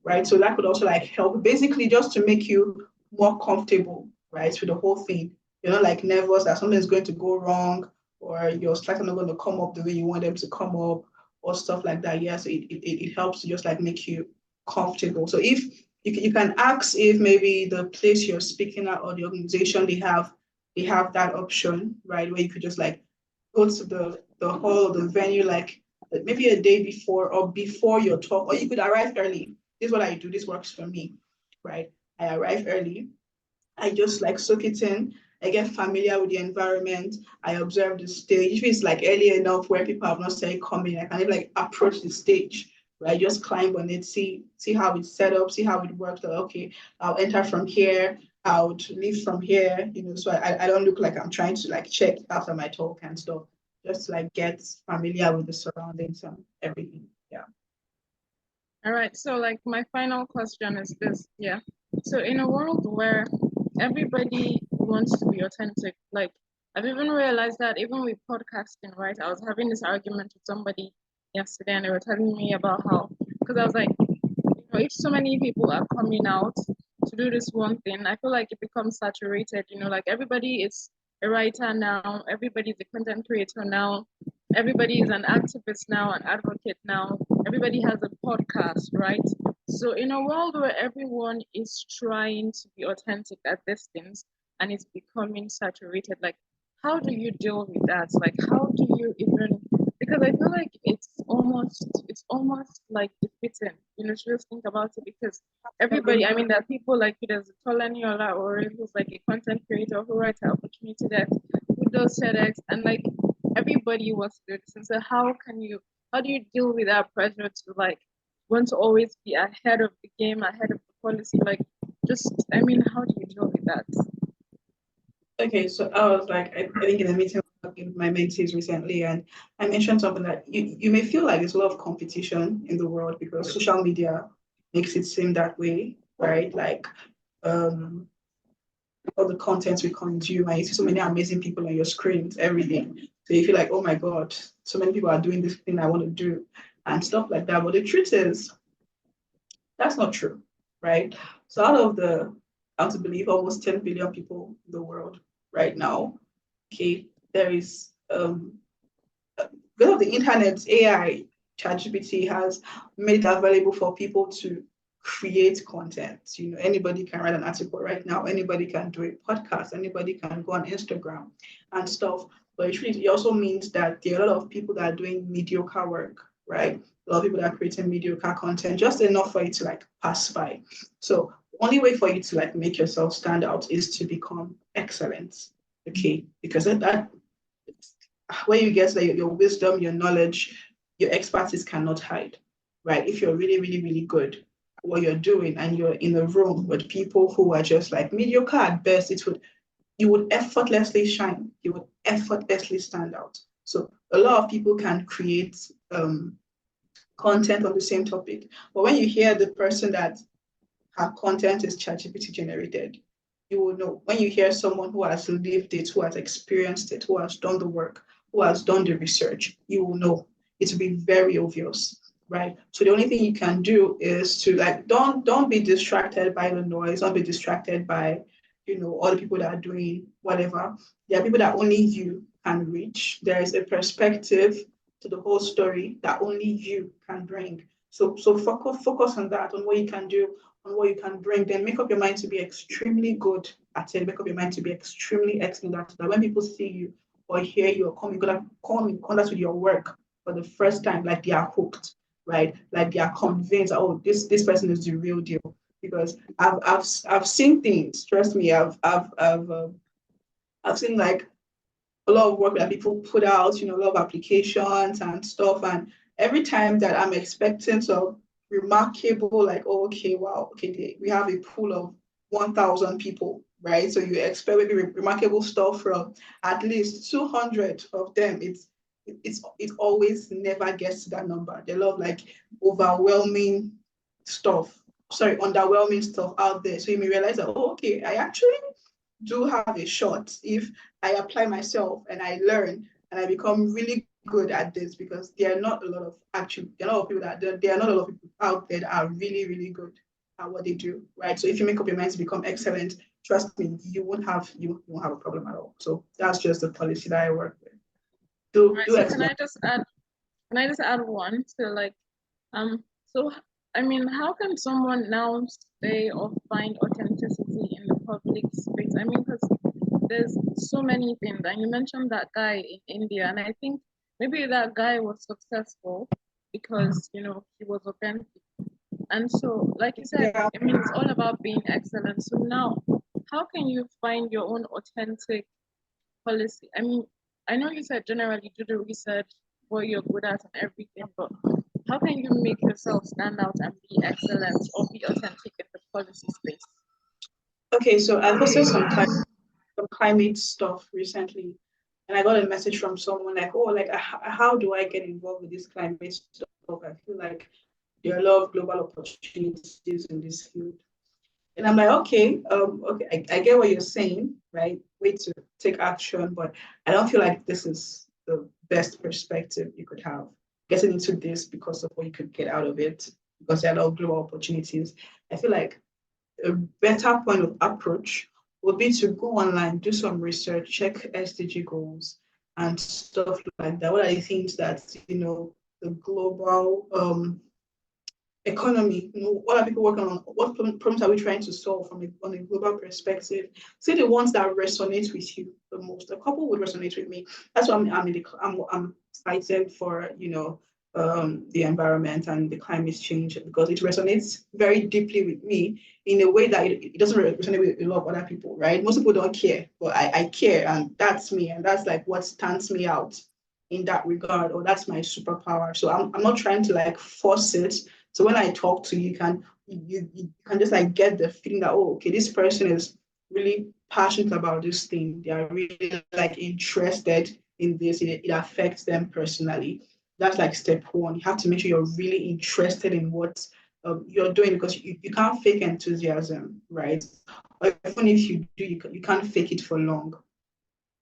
right? So that could also like help basically just to make you more comfortable, right, with the whole thing. You're not like nervous that something's going to go wrong or your slides are not going to come up the way you want them to come up or stuff like that. Yeah, so it helps to just like make you comfortable. So if you can ask if maybe the place you're speaking at or the organization they have that option, right, where you could just like go to the hall or the venue like maybe a day before or before your talk, or you could arrive early. This is what I do. This works for me, right? I arrive early. I just like soak it in. I get familiar with the environment. I observe the stage. If it's like early enough where people have not started coming, I can like approach the stage, right? Just climb on it, see how it's set up, see how it works. Like, okay, I'll enter from here. I would leave from here, so I don't look like I'm trying to like check after my talk and stuff. Just to, like get familiar with the surroundings and everything. Yeah. all right. So like my final question is this, yeah. So in a world where everybody wants to be authentic, like I've even realized that even with podcasting, right? I was having this argument with somebody yesterday and they were telling me about how, because I was like, if so many people are coming out to do this one thing, I feel like it becomes saturated. Like everybody is a writer now, everybody's a content creator now, everybody is an activist now, an advocate now, everybody has a podcast, right? So in a world where everyone is trying to be authentic at these things and it's becoming saturated, like how do you deal with that? Like how do you even, because I feel like it's almost like defeating, to just think about it, because everybody, I mean, there are people like you, there's Tolani Olawore who's like a content creator who writes an opportunity that who does TEDx, and like everybody wants to do this. And so how do you deal with that pressure to like want to always be ahead of the game, ahead of the policy? Like just, I mean, how do you deal with that? Okay, so I was like, I think in a meeting with my mentees recently, and I mentioned something that you may feel like there's a lot of competition in the world because social media makes it seem that way, right? Like um, all the content we consume, and you see so many amazing people on your screens every day. So you feel like, oh my God, so many people are doing this thing I want to do and stuff like that. But the truth is, that's not true, right? So out of the I want to believe, almost 10 billion people in the world right now. Okay, there is because of the internet, AI, ChatGPT has made it available for people to create content. You know, anybody can write an article right now, anybody can do a podcast, anybody can go on Instagram and stuff. But it also means that there are a lot of people that are doing mediocre work, right? A lot of people that are creating mediocre content, just enough for you to like pass by. So the only way for you to like make yourself stand out is to become excellent. Okay, because that where you get like your wisdom, your knowledge, your expertise cannot hide, right? If you're really, really, really good at what you're doing and you're in a room with people who are just like mediocre at best, you would effortlessly shine. You would effortlessly stand out. So a lot of people can create content on the same topic, but when you hear the person that her content is ChatGPT generated, you will know. When you hear someone who has lived it, who has experienced it, who has done the work, who has done the research, you will know. It will be very obvious, right? So the only thing you can do is to like don't be distracted by the noise, don't be distracted by all the people that are doing whatever. There are people that only you can reach. There is a perspective to the whole story that only you can bring. So focus on that, on what you can do, on what you can bring, then make up your mind to be extremely good at it. Make up your mind to be extremely excellent at it. That when people see you or hear you or come in contact with your work for the first time, like they are hooked, right? Like they are convinced, oh, this person is the real deal. Because I've seen things. Trust me, I've seen like a lot of work that people put out, a lot of applications and stuff. And every time that I'm expecting some remarkable, like, oh, okay, wow, okay, we have a pool of 1,000 people, right? So you expect maybe remarkable stuff from at least 200 of them. It always never gets to that number. They love like overwhelming stuff. Sorry, underwhelming stuff out there. So you may realize that, oh, okay, I actually do have a shot if I apply myself and I learn and I become really good at this, because there are not a lot of people there are not a lot of people out there that are really, really good at what they do, right? So if you make up your mind to become excellent, trust me, you won't have a problem at all. So that's just the policy that I work with. Right, so can I just add one to like so I mean, how can someone now stay or find authenticity in the public space? I mean, because there's so many things, and you mentioned that guy in India, and I think maybe that guy was successful because he was authentic. And so, like you said, Yeah. I mean, it's all about being excellent. So now, how can you find your own authentic policy? I mean, I know you said generally do the research, what you're good at and everything, but how can you make yourself stand out and be excellent or be authentic in the policy space? Okay, so I've also some climate stuff recently, and I got a message from someone like, oh, like how do I get involved with this climate stuff? I feel like there are a lot of global opportunities in this field. And I'm like, okay, I get what you're saying, right? Way to take action, but I don't feel like this is the best perspective you could have. Getting into this because of what you could get out of it, because there are a lot of global opportunities. I feel like a better point of approach would be to go online, do some research, check SDG goals and stuff like that. What are the things that the global economy, what are people working on? What problems are we trying to solve on a global perspective? See the ones that resonate with you the most. A couple would resonate with me. That's why I'm excited for the environment and the climate change, because it resonates very deeply with me in a way that it doesn't resonate with a lot of other people, right? Most people don't care, but I care, and that's me, and that's like what stands me out in that regard, or that's my superpower. So I'm not trying to like force it. So when I talk to you, you can just like get the feeling that, oh, okay, this person is really passionate about this thing. They are really like interested in this. It affects them personally. That's like step one. You have to make sure you're really interested in what you're doing, because you can't fake enthusiasm, right? Or even if you do, you can't fake it for long.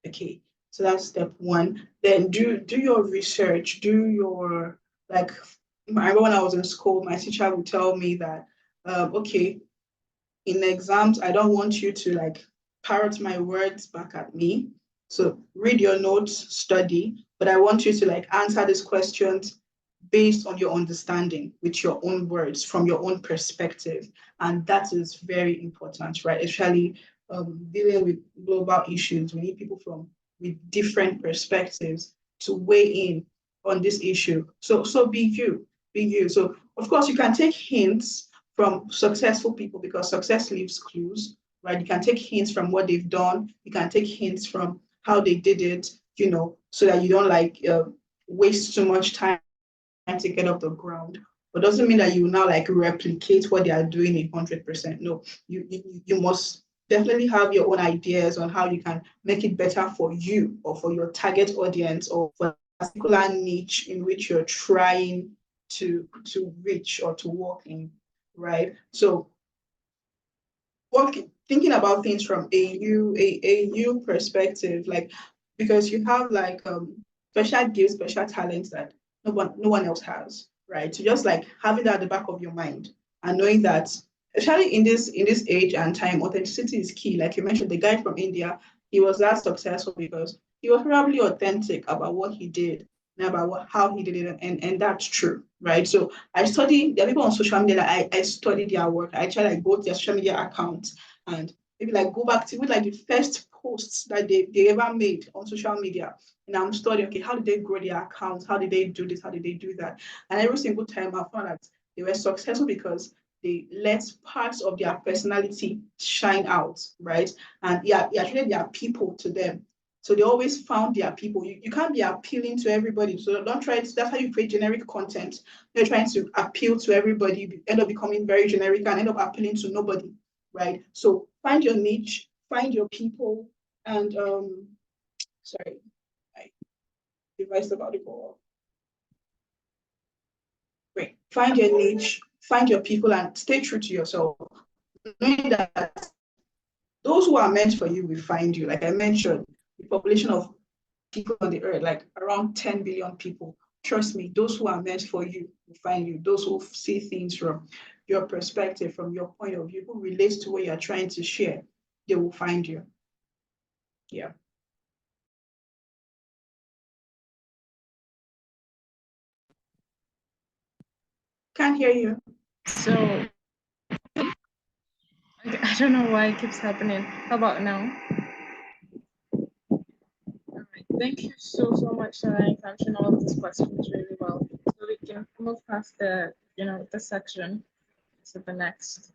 Okay, so that's step one. Then do your research, do your like. I remember when I was in school, my teacher would tell me that, okay, in exams, I don't want you to like parrot my words back at me. So read your notes, study, but I want you to like answer these questions based on your understanding with your own words from your own perspective. And that is very important, right? Especially dealing with global issues. We need people from with different perspectives to weigh in on this issue. So be you, be you. So of course you can take hints from successful people because success leaves clues, right? You can take hints from what they've done. You can take hints from how they did it, so that you don't like waste too much time to get off the ground. But doesn't mean that you now like replicate what they are doing 100%. No, you must definitely have your own ideas on how you can make it better for you or for your target audience or for a particular niche in which you're trying to reach or to work in, right? So thinking about things from a you perspective, like because you have like special gifts, special talents that no one else has, right? So just like having that at the back of your mind and knowing that, especially in this age and time, authenticity is key. Like you mentioned, the guy from India, he was that successful because he was probably authentic about what he did and about how he did it, and that's true, right? So there are people on social media that I study their work. I try like go to their social media accounts and maybe like go back to with like the first posts that they ever made on social media. And I'm studying, okay, how did they grow their accounts? How did they do this? How did they do that? And every single time I found that they were successful because they let parts of their personality shine out, right? And yeah, actually they are people to them. So they always found their people. You can't be appealing to everybody. So don't try to, that's how you create generic content. You're trying to appeal to everybody, you end up becoming very generic and end up appealing to nobody, right? So find your niche, find your people, and sorry, I devised about the ball. Great. Find your niche, find your people, and stay true to yourself. Knowing that those who are meant for you will find you. Like I mentioned, the population of people on the earth, like around 10 billion people. Trust me, those who are meant for you will find you. Those who see things from your perspective, from your point of view, who relates to what you're trying to share, they will find you. Yeah. Can't hear you. So I don't know why it keeps happening. How about now? All right. Thank you so much for answering all of these questions really well. So we can move past the section to the next.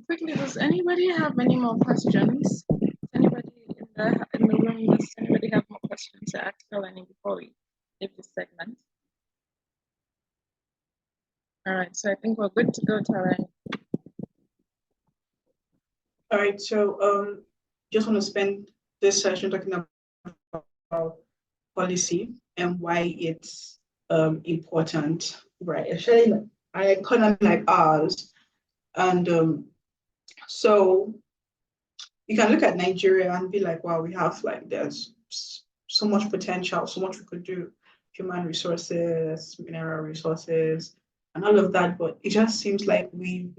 Quickly, does anybody have any more questions? Anybody in the room, does anybody have more questions to ask Tolani before we leave this segment? All right, so I think we're good to go, Tolani. All right, so just want to spend this session talking about policy and why it's important, right? Especially in an economy like ours. And so you can look at Nigeria and be like, wow, we have like there's so much potential, so much we could do, human resources, mineral resources, and all of that. But it just seems like we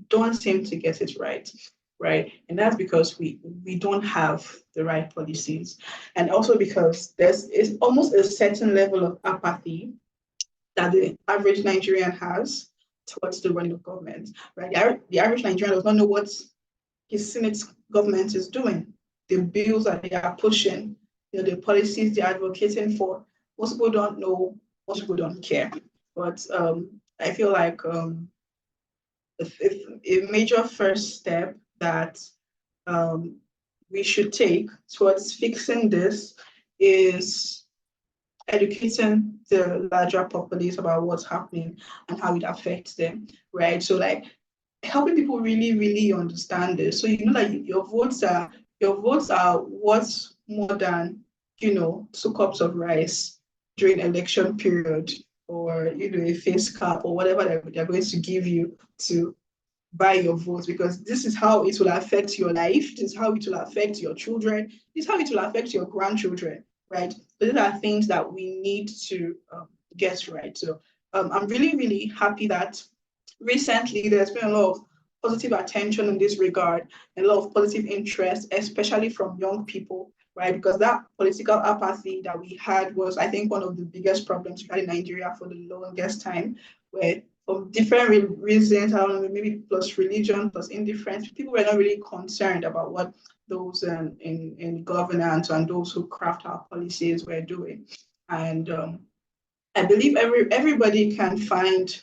don't seem to get it right, right? And that's because we don't have the right policies, and also because it's almost a certain level of apathy that the average Nigerian has towards the running of government, right? The average Nigerian does not know what his Senate government is doing, the bills that they are pushing, the policies they're advocating for. Most people don't know, most people don't care. But I feel like a major first step that um, we should take towards fixing this is educating the larger populace about what's happening and how it affects them, right? So like helping people really, really understand this. So you know that your votes are worth more than 2 cups of rice during election period, or a face cap or whatever they're going to give you to buy your vote, because this is how it will affect your life. This is how it will affect your children. This is how it will affect your grandchildren, right? So these are things that we need to get right. So I'm really, really happy that recently there's been a lot of positive attention in this regard, a lot of positive interest, especially from young people, right? Because that political apathy that we had was, I think, one of the biggest problems we had in Nigeria for the longest time, where for different reasons, I don't know, maybe plus religion, plus indifference, people were not really concerned about what those in governance and those who craft our policies were doing. And I believe everybody can find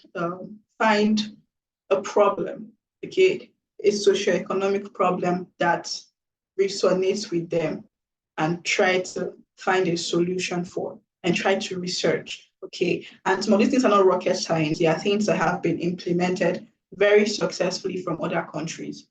a problem, okay, a socioeconomic problem that resonates with them and try to find a solution for and try to research, okay. And some of these things are not rocket science. They are things that have been implemented very successfully from other countries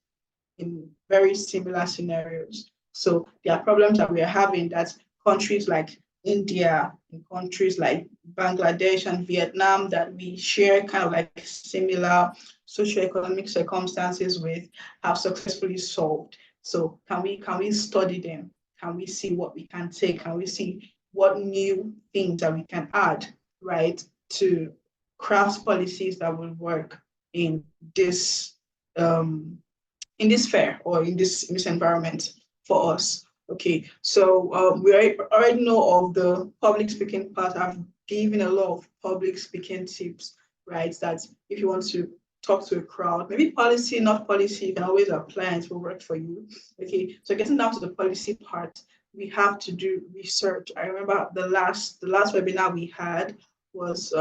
in very similar scenarios. So there are problems that we are having that countries like India and countries like Bangladesh and Vietnam that we share kind of like similar socioeconomic circumstances with have successfully solved. So can we study them? Can we see what we can take? Can we see what new things that we can add, right, to craft policies that will work in this in this fair or in this environment for us. Okay, so we already know of the public speaking part. I've given a lot of public speaking tips, right? That if you want to talk to a crowd, maybe policy, not policy, you can always apply and it will work for you. Okay, so getting down to the policy part, we have to do research. I remember the last webinar we had was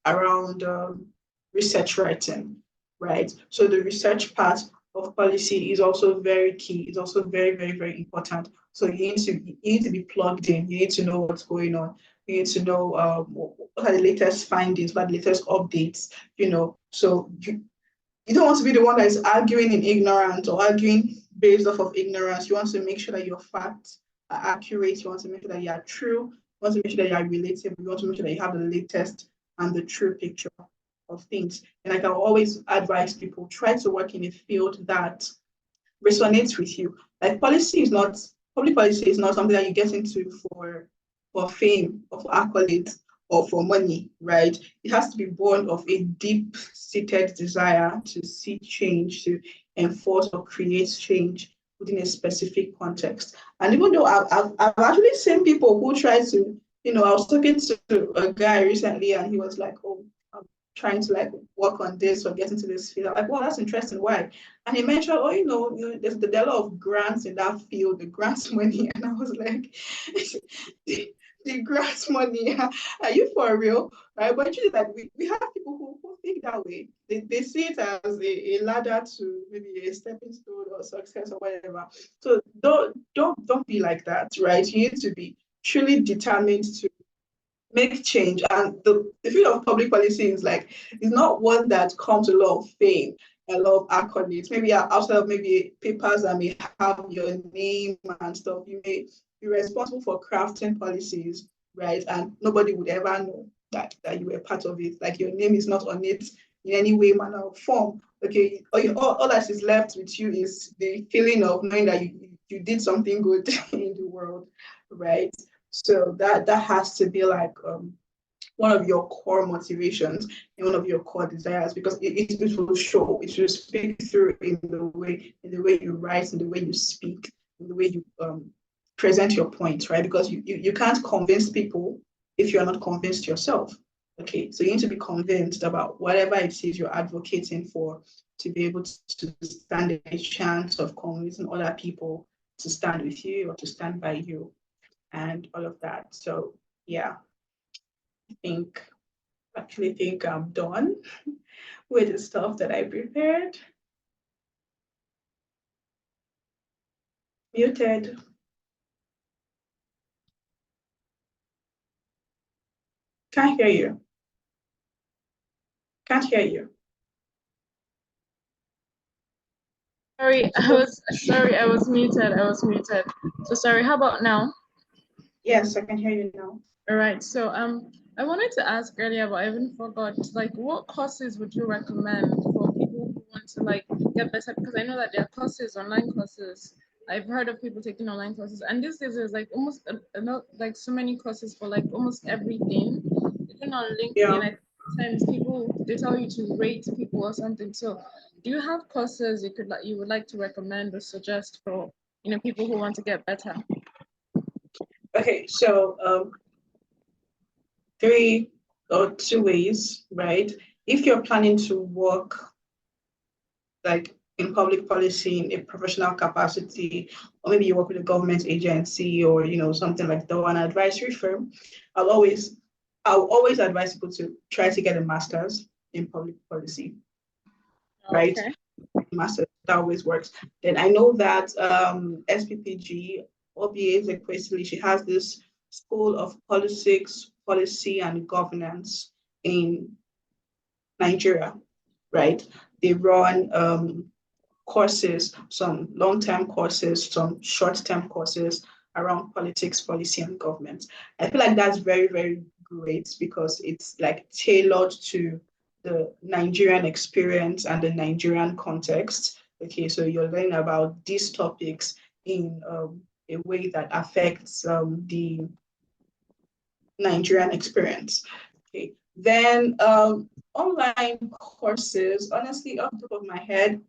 around research writing, right? So the research part of policy is also very key. It's also very, very, very important. So you need to be plugged in. You need to know what's going on. You need to know what are the latest findings, what are the latest updates. So you don't want to be the one that is arguing in ignorance or arguing based off of ignorance. You want to make sure that your facts are accurate. You want to make sure that you are true. You want to make sure that you are relatable. You want to make sure that you have the latest and the true picture of things. And I can always advise people, try to work in a field that resonates with you. Like public policy is not something that you get into for fame or for accolades or for money, right? It has to be born of a deep-seated desire to see change, to enforce or create change within a specific context. And even though I've actually seen people who try to, I was talking to a guy recently and he was like, oh, trying to like work on this or get into this field. I'm like, well, that's interesting. Why? And he mentioned, oh, there's a lot of grants in that field, the grants money. And I was like, the grants money, are you for real? Right? But actually, like we have people who think that way. They see it as a ladder to maybe a stepping stone or success or whatever. So don't be like that, right? You need to be truly determined to make change. And the field of public policy is like, it's not one that comes a lot of fame, a lot of accolades. Maybe outside of maybe papers that may have your name and stuff, you may be responsible for crafting policies, right? And nobody would ever know that you were part of it. Like your name is not on it in any way, manner, or form. Okay, all that is left with you is the feeling of knowing that you did something good in the world, right? So that has to be like one of your core motivations and one of your core desires, because it will show, it will speak through in the way you write, in the way you speak, in the way you present your points, right? Because you can't convince people if you're not convinced yourself. Okay, so you need to be convinced about whatever it is you're advocating for to be able to stand a chance of convincing other people to stand with you or to stand by you and all of that. So yeah, I actually think I'm done with the stuff that I prepared. Muted. Can't hear you. Can't hear you. Sorry, I was muted. So sorry, how about now? Yes, I can hear you now. All right. So I wanted to ask earlier, but I even forgot. Like, what courses would you recommend for people who want to like get better? Because I know that there are courses, online courses. I've heard of people taking online courses, and these days there's like almost not like so many courses for like almost everything. Even on Yeah. LinkedIn, times people they tell you to rate people or something. So do you have courses you would like to recommend or suggest for people who want to get better? Okay, so three or two ways, right? If you're planning to work like in public policy in a professional capacity, or maybe you work with a government agency or something like that, or an advisory firm, I'll always I'll always advise people to try to get a master's in public policy, right? Okay. Master's, that always works. Then I know that SPPG, OBA Equationally, she has this School of Politics, Policy and Governance in Nigeria, right? They run courses, some long-term courses, some short-term courses around politics, policy, and government. I feel like that's very, very great because it's like tailored to the Nigerian experience and the Nigerian context. Okay, so you're learning about these topics in a way that affects the Nigerian experience. Okay, then online courses, honestly, off the top of my head,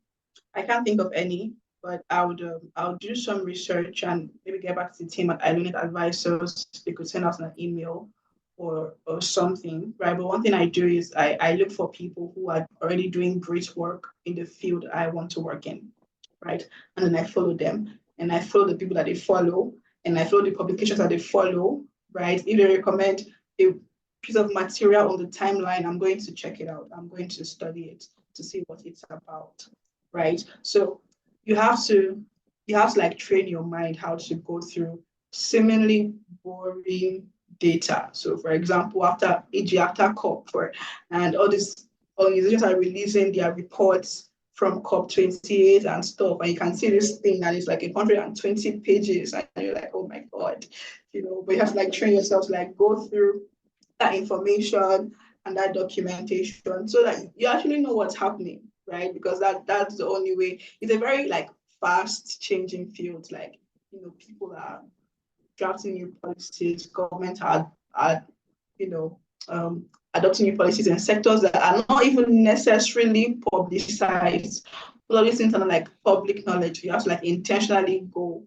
I can't think of any, but I'll do some research and maybe get back to the team at Aloinett Advisors. They could send us an email or something, right? But one thing I do is I look for people who are already doing great work in the field I want to work in, right? And then I follow them and I follow the people that they follow and I follow the publications that they follow, right? If they recommend a piece of material on the timeline, I'm going to check it out. I'm going to study it to see what it's about, right? So you have to like train your mind how to go through seemingly boring data. So for example, after COP and all these organizations are releasing their reports from COP 28 and stuff, and you can see this thing and it's like 120 pages, and you're like, oh my God, but you have to like train yourself to like go through that information and that documentation so that you actually know what's happening, right? Because that's the only way. It's a very like fast changing field. Like, people are drafting new policies, government are you know, adopting new policies in sectors that are not even necessarily publicized. All of these things are like public knowledge. You have to like intentionally go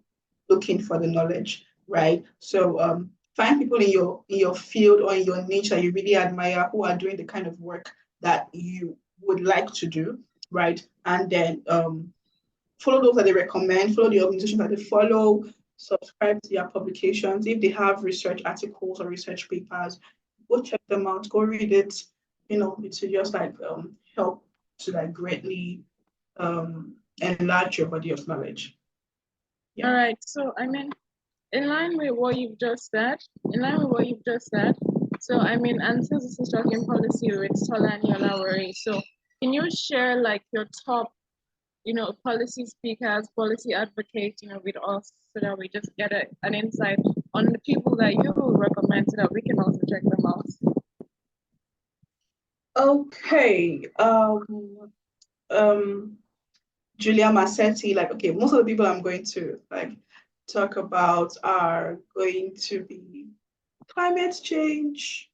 looking for the knowledge, right? So find people in your field or in your niche that you really admire who are doing the kind of work that you would like to do, right? And then follow those that they recommend, follow the organizations that they follow, subscribe to their publications. If they have research articles or research papers, go check them out, go read it. It will just like help to like greatly enlarge your body of knowledge. All Yeah. right. So in line with what you've just said, so and since this is talking policy with Tolani Olawore, so can you share like your top, policy speakers, policy advocates, with us so that we just get an insight on the people that you will recommend so that we can also check them out? Okay. Julia Massetti, like, okay, most of the people I'm going to like talk about are going to be climate change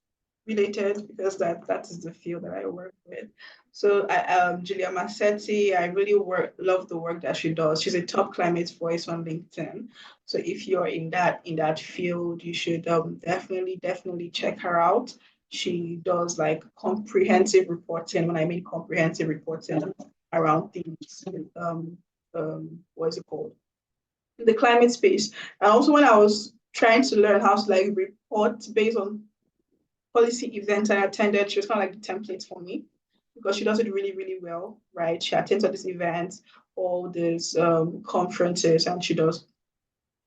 related because that is the field that I work with. So Julia Massetti, I really love the work that she does. She's a top climate voice on LinkedIn. So if you're in that field, you should definitely check her out. She does like comprehensive reporting. When I mean comprehensive reporting around things, what is it called? The climate space. And also when I was trying to learn how to like report based on policy events I attended, she was kind of like the template for me because she does it really, really well, right? She attends all these events, all these conferences, and she does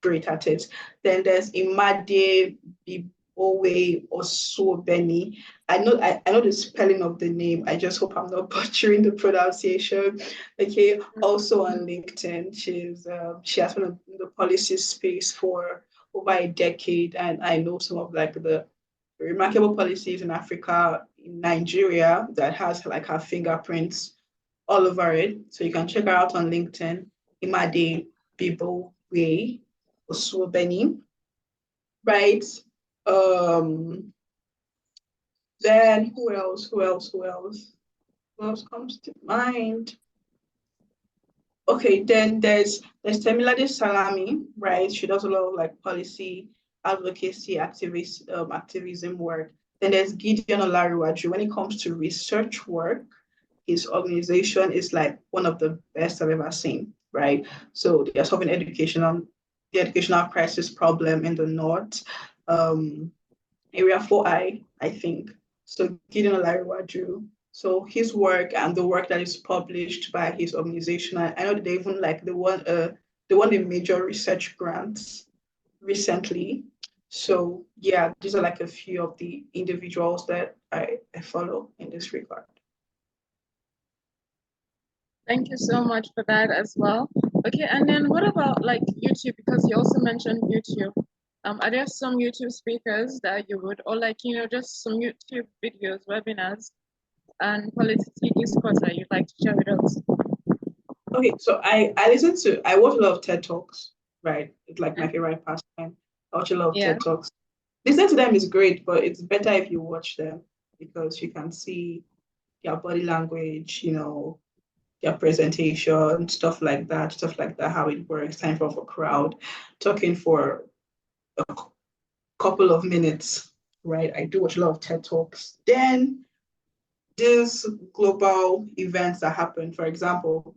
great at it. Then there's Imade Bibowe Osuobeni. I know the spelling of the name. I just hope I'm not butchering the pronunciation. Okay. Also on LinkedIn, she has been in the policy space for over a decade, and I know some of like the remarkable policies in Africa, in Nigeria, that has like her fingerprints all over it. So you can check her out on LinkedIn, Imade Bibowe Osuobeni, right? Um, Then who else? Who else? Who else? Who else comes to mind? Okay, then there's Temilade Salami, right? She does a lot of like policy advocacy activism work. Then there's Gideon Olariwaju. When it comes to research work, his organization is like one of the best I've ever seen, right? So they're solving the educational crisis problem in the north, area 4I think. So Gideon Olariwaju. So his work and the work that is published by his organization, I know that they even like they won a major research grant recently. So yeah, these are like a few of the individuals that I follow in this regard. Thank you so much for that as well. Okay, and then what about like YouTube? Because you also mentioned YouTube. Are there some YouTube speakers that you would, or like, just some YouTube videos, webinars, and policy discourse that you'd like to share with us? Okay, so I watch a lot of TED Talks, right? It's like my favorite pastime. I watch a lot of Yeah. TED Talks. Listening to them is great, but it's better if you watch them because you can see their body language, their presentation, stuff like that, how it works, time for a crowd, talking for a couple of minutes, right? I do watch a lot of TED Talks. Then these global events that happen, for example,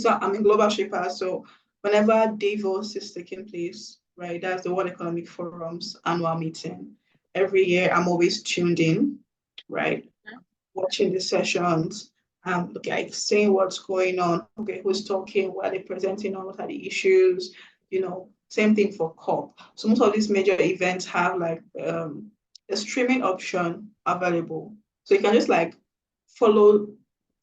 I'm in Global Shaper, so whenever Davos is taking place, right, that's the World Economic Forum's annual meeting. Every year, I'm always tuned in, right, watching the sessions, okay, seeing what's going on, okay, who's talking, what are they presenting on, what are the issues, same thing for COP. So most of these major events have like a streaming option available. So you can just like follow,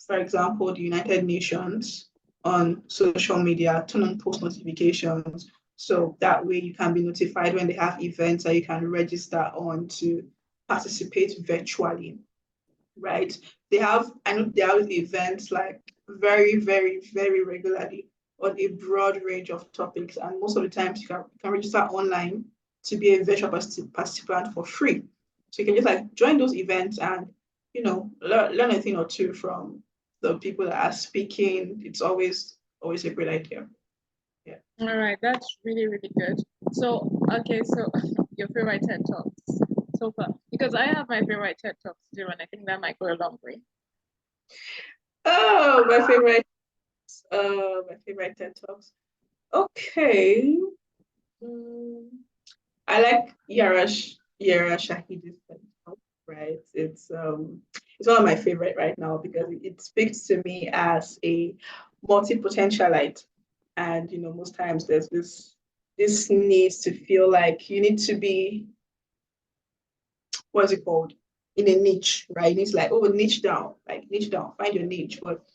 for example, the United Nations on social media, turn on post notifications. So that way you can be notified when they have events that you can register on to participate virtually, right? I know they have events like very, very, very regularly on a broad range of topics. And most of the times you can register online to be a virtual participant for free. So you can just like join those events and, learn a thing or two from the people that are speaking. It's always a great idea. Yeah. All right, that's really, really good. So, okay, so your favorite TED Talks so far, because I have my favorite TED Talks too, and I think that might go a long way. Oh, my favorite TED Talks. Okay. I like Yara Shahidi's TED Talk, right? It's one of my favorite right now because it speaks to me as a multi-potentialite. And most times there's this needs to feel like you need to be, what's it called? In a niche, right? It's like, oh, niche down, find your niche. But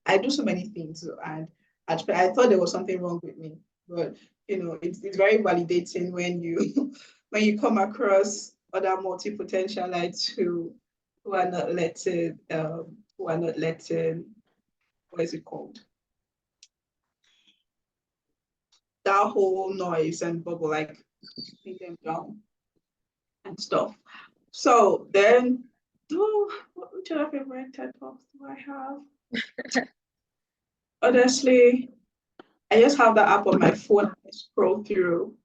I do so many things, and I thought there was something wrong with me. But it's very validating when you when you come across other multi-potentialites who are not letting what is it called? That whole noise and bubble, like pin them down and stuff. So then, which other favorite TED Talks do I have? Honestly, I just have that app on my phone. I scroll through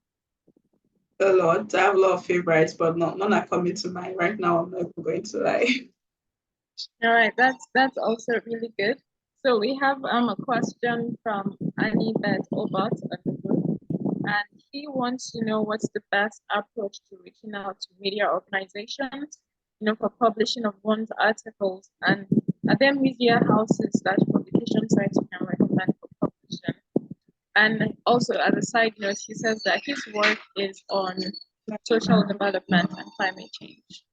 a lot. I have a lot of favorites, but none are coming to mind right now. I'm not going to lie. All right, that's also really good. So we have a question from Annie Beth Obot on the group, and he wants to know what's the best approach to reaching out to media organizations, for publishing of one's articles, and are there media houses / publication sites we can recommend for publishing? And also, as a side note, he says that his work is on social development and climate change.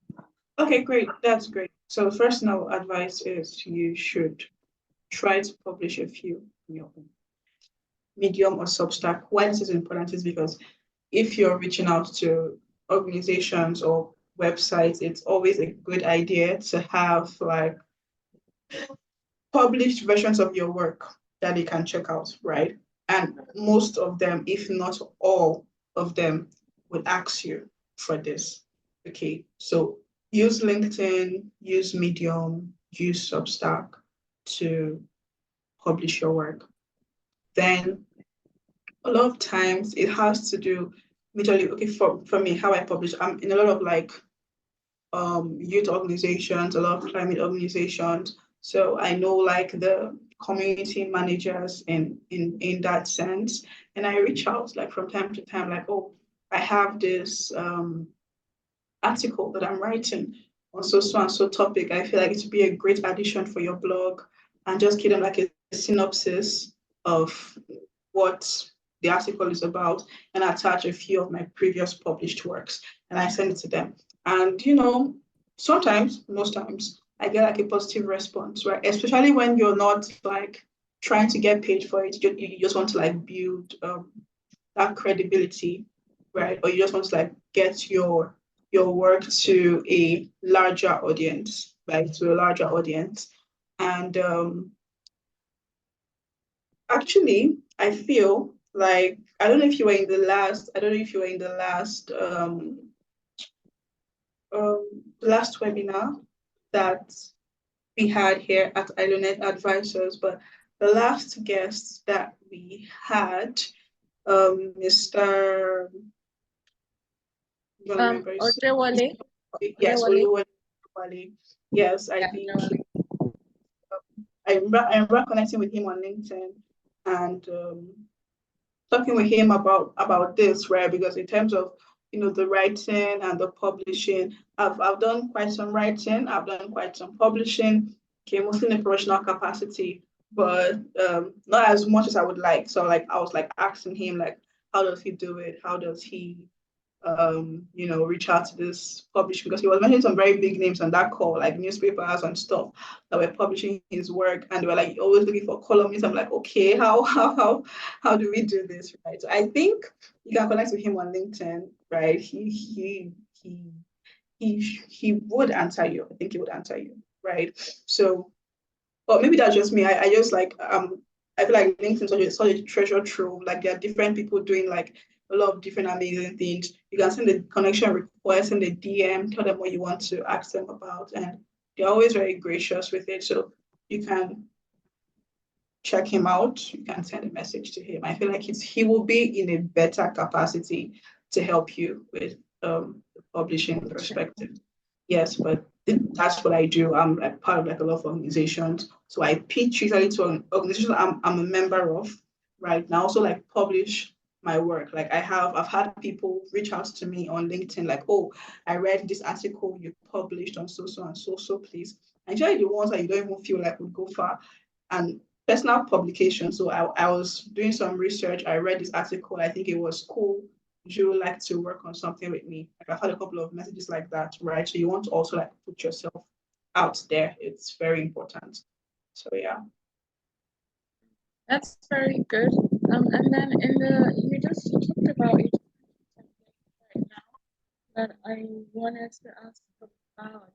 Okay, great. That's great. So first now advice is you should try to publish a few in your own Medium or Substack. Why this is important is because if you're reaching out to organizations or websites, it's always a good idea to have like published versions of your work that they can check out, right? And most of them, if not all of them, would ask you for this. Okay, so use LinkedIn, use Medium, use Substack to publish your work. Then a lot of times it has to do majorly, okay, for me, how I publish, I'm in a lot of like youth organizations, a lot of climate organizations. So I know like the community managers in that sense. And I reach out like from time to time, like, oh, I have this article that I'm writing on so and so topic. I feel like it would be a great addition for your blog, and just give them like a synopsis of what the article is about and attach a few of my previous published works, and I send it to them. And sometimes, most times, I get like a positive response, right? Especially when you're not like trying to get paid for it. You just want to like build that credibility, right? Or you just want to like get your work to a larger audience, right? To a larger audience. And actually, I feel like I don't know if you were in the last, I don't know if you were in the last webinar that we had here at Aloinett Advisors, but the last guest that we had, Mr. Ojewale. Yes, Oluwale. Yes, I Yeah, think Ojewale. I remember connecting with him on LinkedIn and talking with him about this, right? Because in terms of the writing and the publishing, I've done quite some writing, I've done quite some publishing, okay, mostly in a professional capacity, but not as much as I would like. So like I was like asking him like, how does he do it? How does he reach out to this publisher, because he was mentioning some very big names on that call, like newspapers and stuff that were publishing his work, and they were like always looking for columnists. I'm like, okay, how do we do this, right? So I think you can connect with him on LinkedIn, right? He would answer you. I think he would answer you, right? So, but maybe that's just me. I just like I feel like LinkedIn is such a treasure trove. Like there are different people doing like a lot of different amazing things. You can send a connection request in the DM, tell them what you want to ask them about, and they're always very gracious with it. So you can check him out. You can send a message to him. I feel like he will be in a better capacity to help you with the publishing perspective. Yes, but that's what I do. I'm like part of like a lot of organizations. So I pitch usually to an organization I'm a member of, right? Now also like publish my work. Like I've had people reach out to me on LinkedIn, like, oh, I read this article you published on so and so, please. And usually the ones that you don't even feel like would go far. And personal publication. So I was doing some research. I read this article. I think it was cool. Would you like to work on something with me? Like I've had a couple of messages like that, right? So you want to also like put yourself out there. It's very important. So yeah. That's very good. And then you just talked about it right now that I wanted to ask about.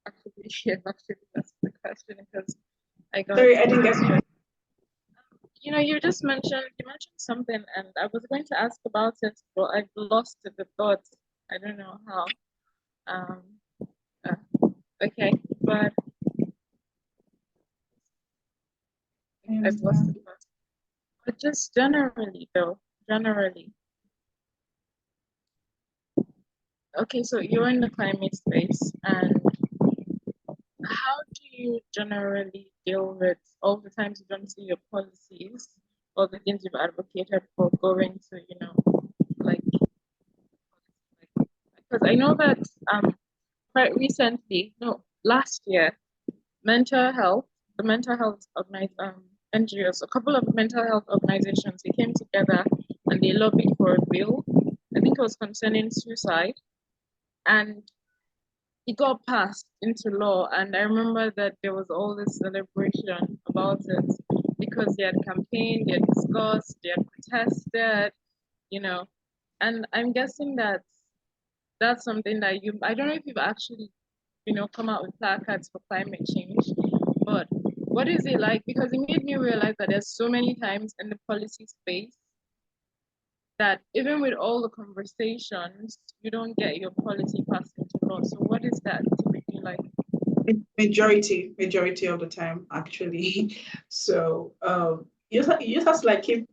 Actually, yeah, actually, that's the question because I got. Sorry, I didn't get you. You mentioned something, and I was going to ask about it, but I've lost the thought. I don't know how. Um, okay, but I've lost the thought. But just generally, though, generally. Okay, so you're in the climate space, and how do you generally deal with all the times you don't see your policies or the things you've advocated for going to, like, because I know that quite recently, no, last year, mental health, the mental health NGOs, a couple of mental health organizations, they came together and they lobbied for a bill. I think it was concerning suicide, and it got passed into law. And I remember that there was all this celebration about it because they had campaigned, they had discussed, they had protested, you know. And I'm guessing that that's something that I don't know if you've actually, come out with placards for climate change, but what is it like? Because it made me realize that there's so many times in the policy space that even with all the conversations, you don't get your policy passed into law. So what is that typically like? Majority of the time, actually. So you just have to like keep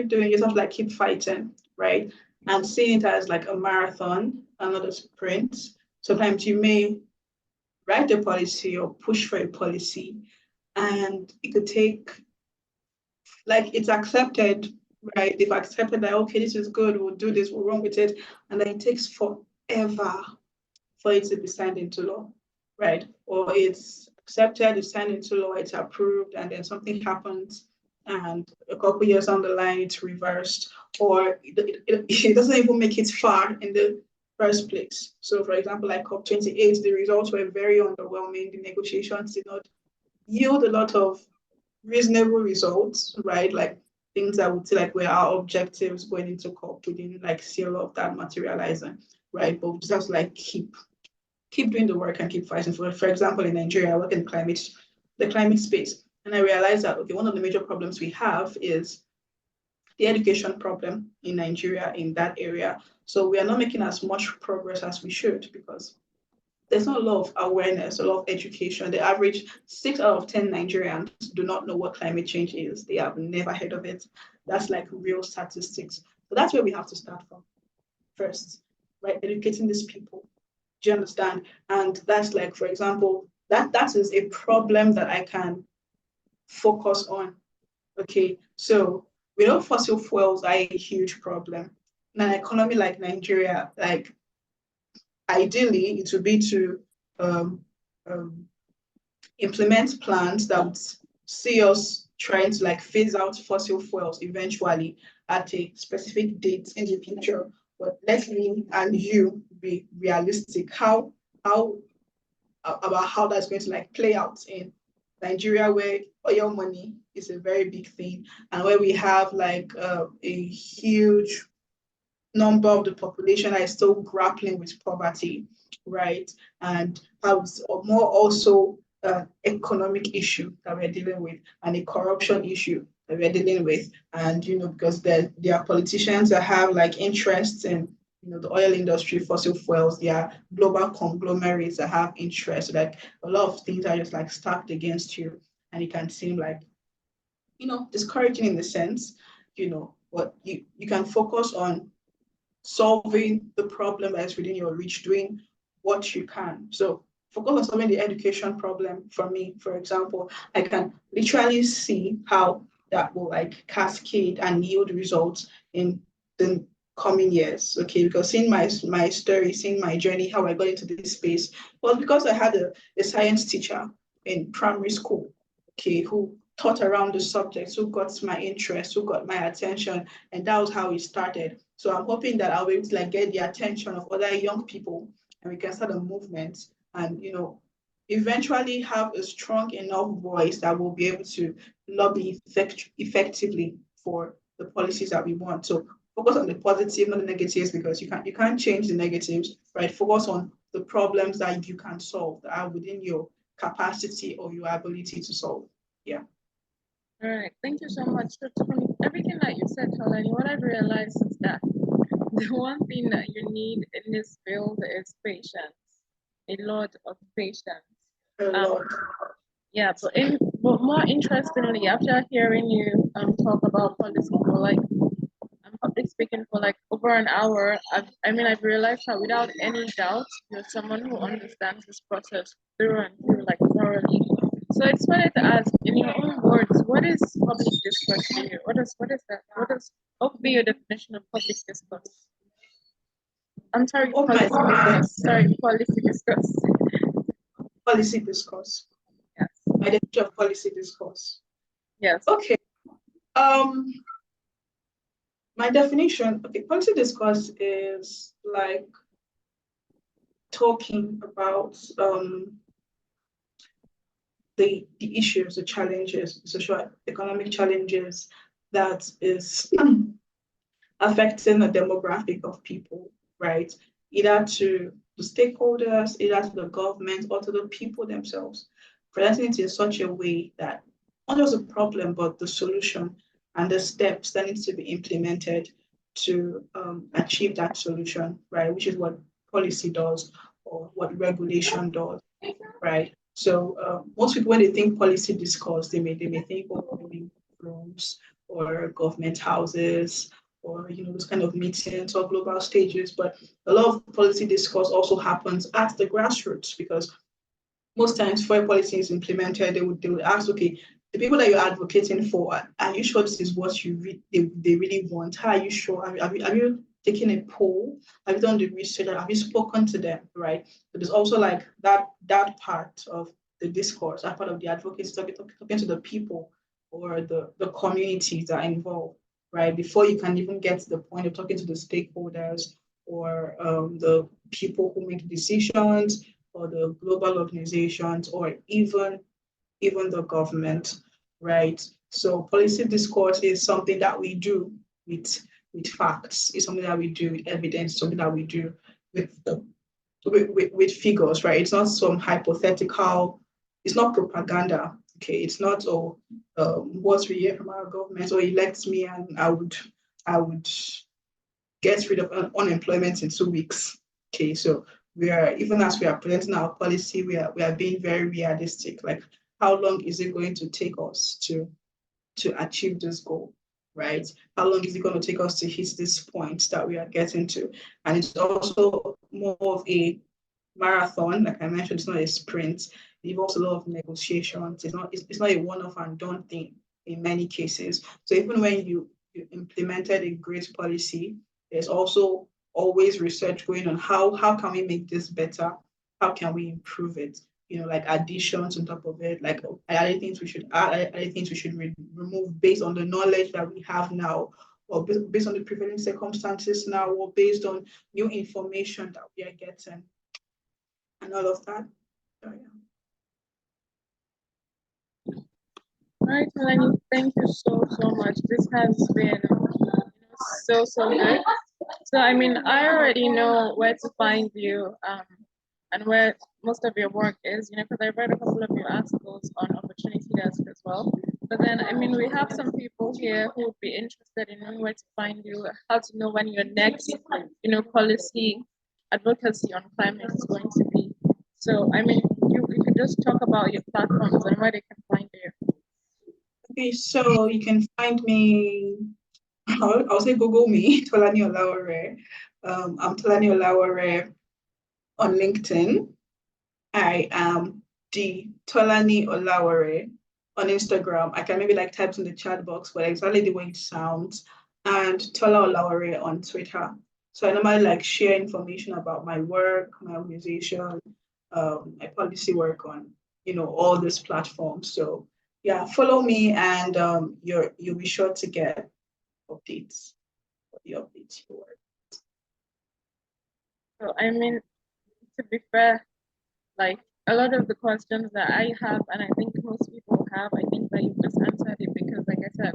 doing, you just have to like keep fighting, right? And seeing it as like a marathon and not a sprint. Sometimes you may write a policy or push for a policy, and it could take, like, it's accepted, right? They've accepted that, okay, this is good, we'll do this, we'll run with it. And then it takes forever for it to be signed into law, right? Or it's accepted, it's signed into law, it's approved, and then something happens, and a couple years down the line, it's reversed, or it doesn't even make it far in the first place. So, for example, like COP28, the results were very underwhelming. The negotiations did not yield a lot of reasonable results, right? Like things that would say like were our objectives going into COP. We didn't like see a lot of that materializing, right? But we just have to like keep doing the work and keep fighting for it. For example, in Nigeria, I work in the climate space. And I realized that, okay, one of the major problems we have is the education problem in Nigeria in that area. So we are not making as much progress as we should because there's not a lot of awareness, a lot of education. The average 6 out of 10 Nigerians do not know what climate change is. They have never heard of it. That's like real statistics. So that's where we have to start from first, right? Educating these people. Do you understand? And that's like, for example, that is a problem that I can focus on. Okay, so we know fossil fuels are a huge problem. In an economy like Nigeria, like ideally it would be to um, um, implement plans that would see us trying to like phase out fossil fuels eventually at a specific date in the future. But let me and you be realistic. How about how that's going to like play out in Nigeria, where oil money is a very big thing, and where we have like a huge number of the population that is still grappling with poverty, right? And how it's more also an economic issue that we're dealing with and a corruption issue that we're dealing with. And, because there are politicians that have like interests in, the oil industry, fossil fuels, there are global conglomerates that have interests. Like a lot of things are just like stacked against you. And it can seem like, discouraging in the sense, but you can focus on solving the problem that is within your reach, doing what you can. So focus on solving the education problem for me, for example. I can literally see how that will like cascade and yield results in the coming years. Okay, because seeing my story, seeing my journey, how I got into this space was because I had a science teacher in primary school, okay, who taught around the subject, who got my interest, who got my attention, and that was how it started. So I'm hoping that I'll be able to like get the attention of other young people, and we can start a movement, and eventually have a strong enough voice that will be able to lobby effectively for the policies that we want. So focus on the positive, not the negatives, because you can't change the negatives, right? Focus on the problems that you can solve that are within your capacity or your ability to solve. Yeah. All right, thank you so much. So from everything that you said, Tolani, what I've realized is that the one thing that you need in this field is patience, a lot of patience. A lot. Yeah, but more interestingly, after hearing you talk about policy for like public speaking for like over an hour, I've realized that without any doubt, you're someone who understands this process through and through, like thoroughly. So I just wanted to ask, in your own words, what is public discourse to you? What is that? What would be your definition of public discourse? I'm sorry, Oh my policy discourse. Sorry, policy discourse. policy discourse. Yes. My definition of policy discourse. Yes. Okay. My definition, okay, policy discourse is like talking about the issues, the challenges, social economic challenges that is affecting the demographic of people, right? Either to the stakeholders, either to the government, or to the people themselves. Presenting it in such a way that not just a problem, but the solution and the steps that need to be implemented to achieve that solution, right? Which is what policy does or what regulation does, right? So most people, when they think policy discourse, they may think, oh, maybe rooms or government houses or those kind of meetings or global stages. But a lot of policy discourse also happens at the grassroots, because most times before a policy is implemented, they would ask, okay, the people that you're advocating for, are you sure this is what they really want? How are you sure? Have you taken a poll? Have you done the research? Have you spoken to them? Right. So there's also like that part of the discourse, that part of the advocacy, talking to the people or the communities that are involved, right? Before you can even get to the point of talking to the stakeholders or the people who make decisions, or the global organizations, or even the government, right? So policy discourse is something that we do with facts. It's something that we do with evidence. Something that we do with with figures, right? It's not some hypothetical. It's not propaganda. Okay, it's not what we hear from our government, or elects me and I would get rid of unemployment in 2 weeks. Okay, so we are, even as we are presenting our policy, we are being very realistic. Like, how long is it going to take us to achieve this goal, right? How long is it going to take us to hit this point that we are getting to? And it's also more of a marathon, like I mentioned. It's not a sprint. It involves a lot of negotiations. It's not a one-off and done thing in many cases. So even when you implemented a great policy, there's also always research going on. How can we make this better? How can we improve it? Like additions on top of it, like other things we should add, other things we should remove based on the knowledge that we have now, or based on the prevailing circumstances now, or based on new information that we are getting, and all of that. So, yeah. All right, Tolani, thank you so much. This has been so good. So I mean, I already know where to find you, and where most of your work is, because I read a couple of your articles on Opportunity Desk as well. But then, I mean, we have some people here who would be interested in knowing where to find you, how to know when your next, policy advocacy on climate is going to be. So, I mean, you could just talk about your platforms and where they can find you. Okay, so you can find me. I'll say Google me, Tolani Olawore. I'm Tolani Olawore on LinkedIn. I am the Tolani Olawore on Instagram. I can maybe like type in the chat box, but exactly the way it sounds. And Tola Olawore on Twitter. So I normally like share information about my work, my organization, my policy work on all these platforms. So yeah, follow me, and you'll be sure to get updates for the updates your work. So, I mean, to be fair, like a lot of the questions that I have, and I think most people have, I think that you just answered it because, like I said,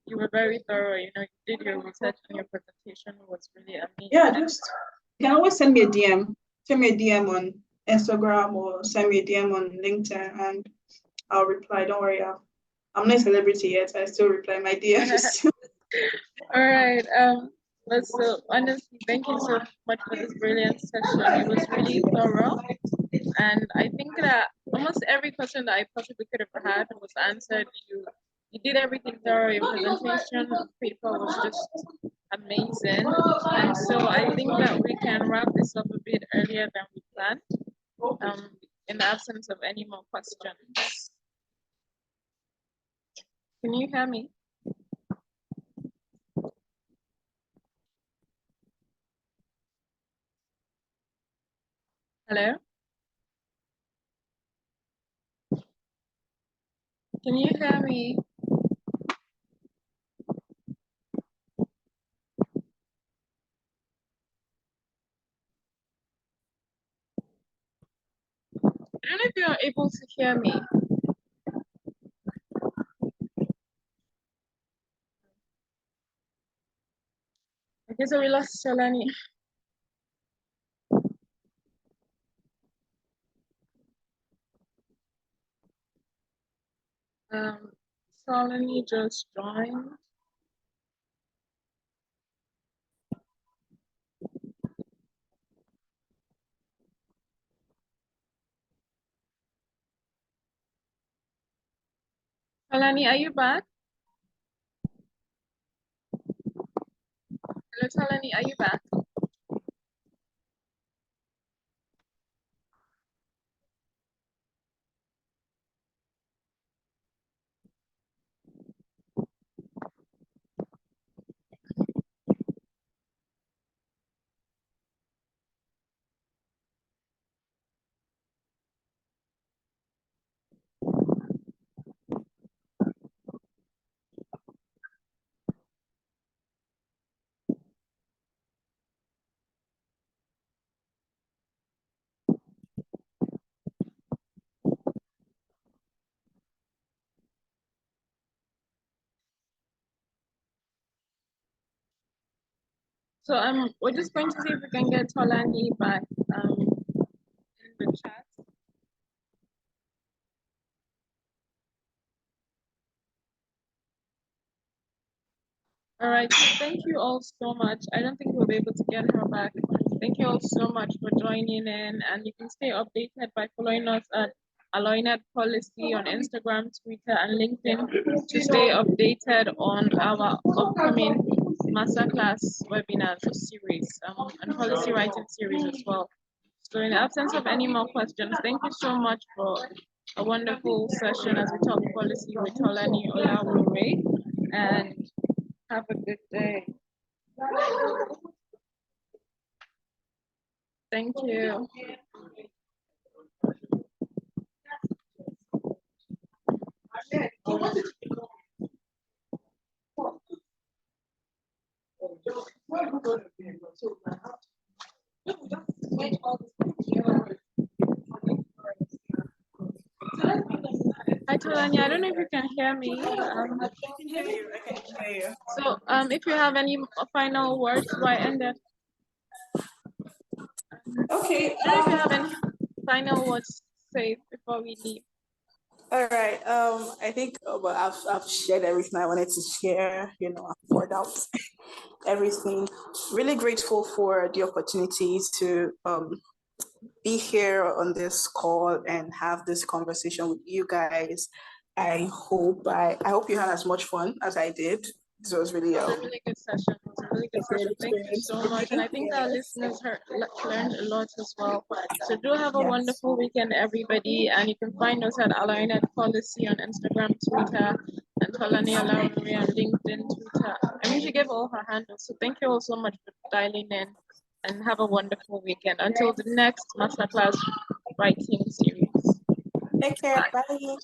you were very thorough. You did your research, and your presentation was really amazing. Yeah, just you can always send me a DM. Send me a DM on Instagram, or send me a DM on LinkedIn, and I'll reply. Don't worry, I'm not a celebrity yet. I still reply my DMs. All right. But so honestly, thank you so much for this brilliant session. It was really thorough, and I think that almost every question that I possibly could have had was answered. You did everything thorough. Your presentation paper was just amazing, and so I think that we can wrap this up a bit earlier than we planned. In the absence of any more questions, can you hear me? Hello? Can you hear me? I don't know if you are able to hear me. Okay, so we lost Tolani. Tolani just joined. Tolani, are you back? Hello, Tolani, are you back? So we're just going to see if we can get Tolani back in the chat. All right, so thank you all so much. I don't think we'll be able to get her back. Thank you all so much for joining in, and you can stay updated by following us at Aloinett Policy on Instagram, Twitter, and LinkedIn to stay updated on our upcoming masterclass webinars series and policy writing series as well. So in the absence of any more questions, thank you so much for a wonderful session as we talk policy with Tolani Olawore, and have a good day. Thank you. Hi, Tolani. I don't know if you can hear me. I can hear you. I can hear you. So, if you have any final words, why end it? Okay. I don't know if you have any final words to say before we leave. All right. I think I've shared everything I wanted to share. I've poured out everything. Really grateful for the opportunity to be here on this call and have this conversation with you guys. I hope you had as much fun as I did. This was really It was a really good session. It was a really good session. Thank you so much. And I think our listeners learned a lot as well. So do have a wonderful weekend, everybody. And you can find us at Aloinett Policy on Instagram, Twitter, and Tolani Olawore on LinkedIn, Twitter. I mean, she gave all her handles. So thank you all so much for dialing in, and have a wonderful weekend. Until the next Masterclass writing series. Take care. Bye.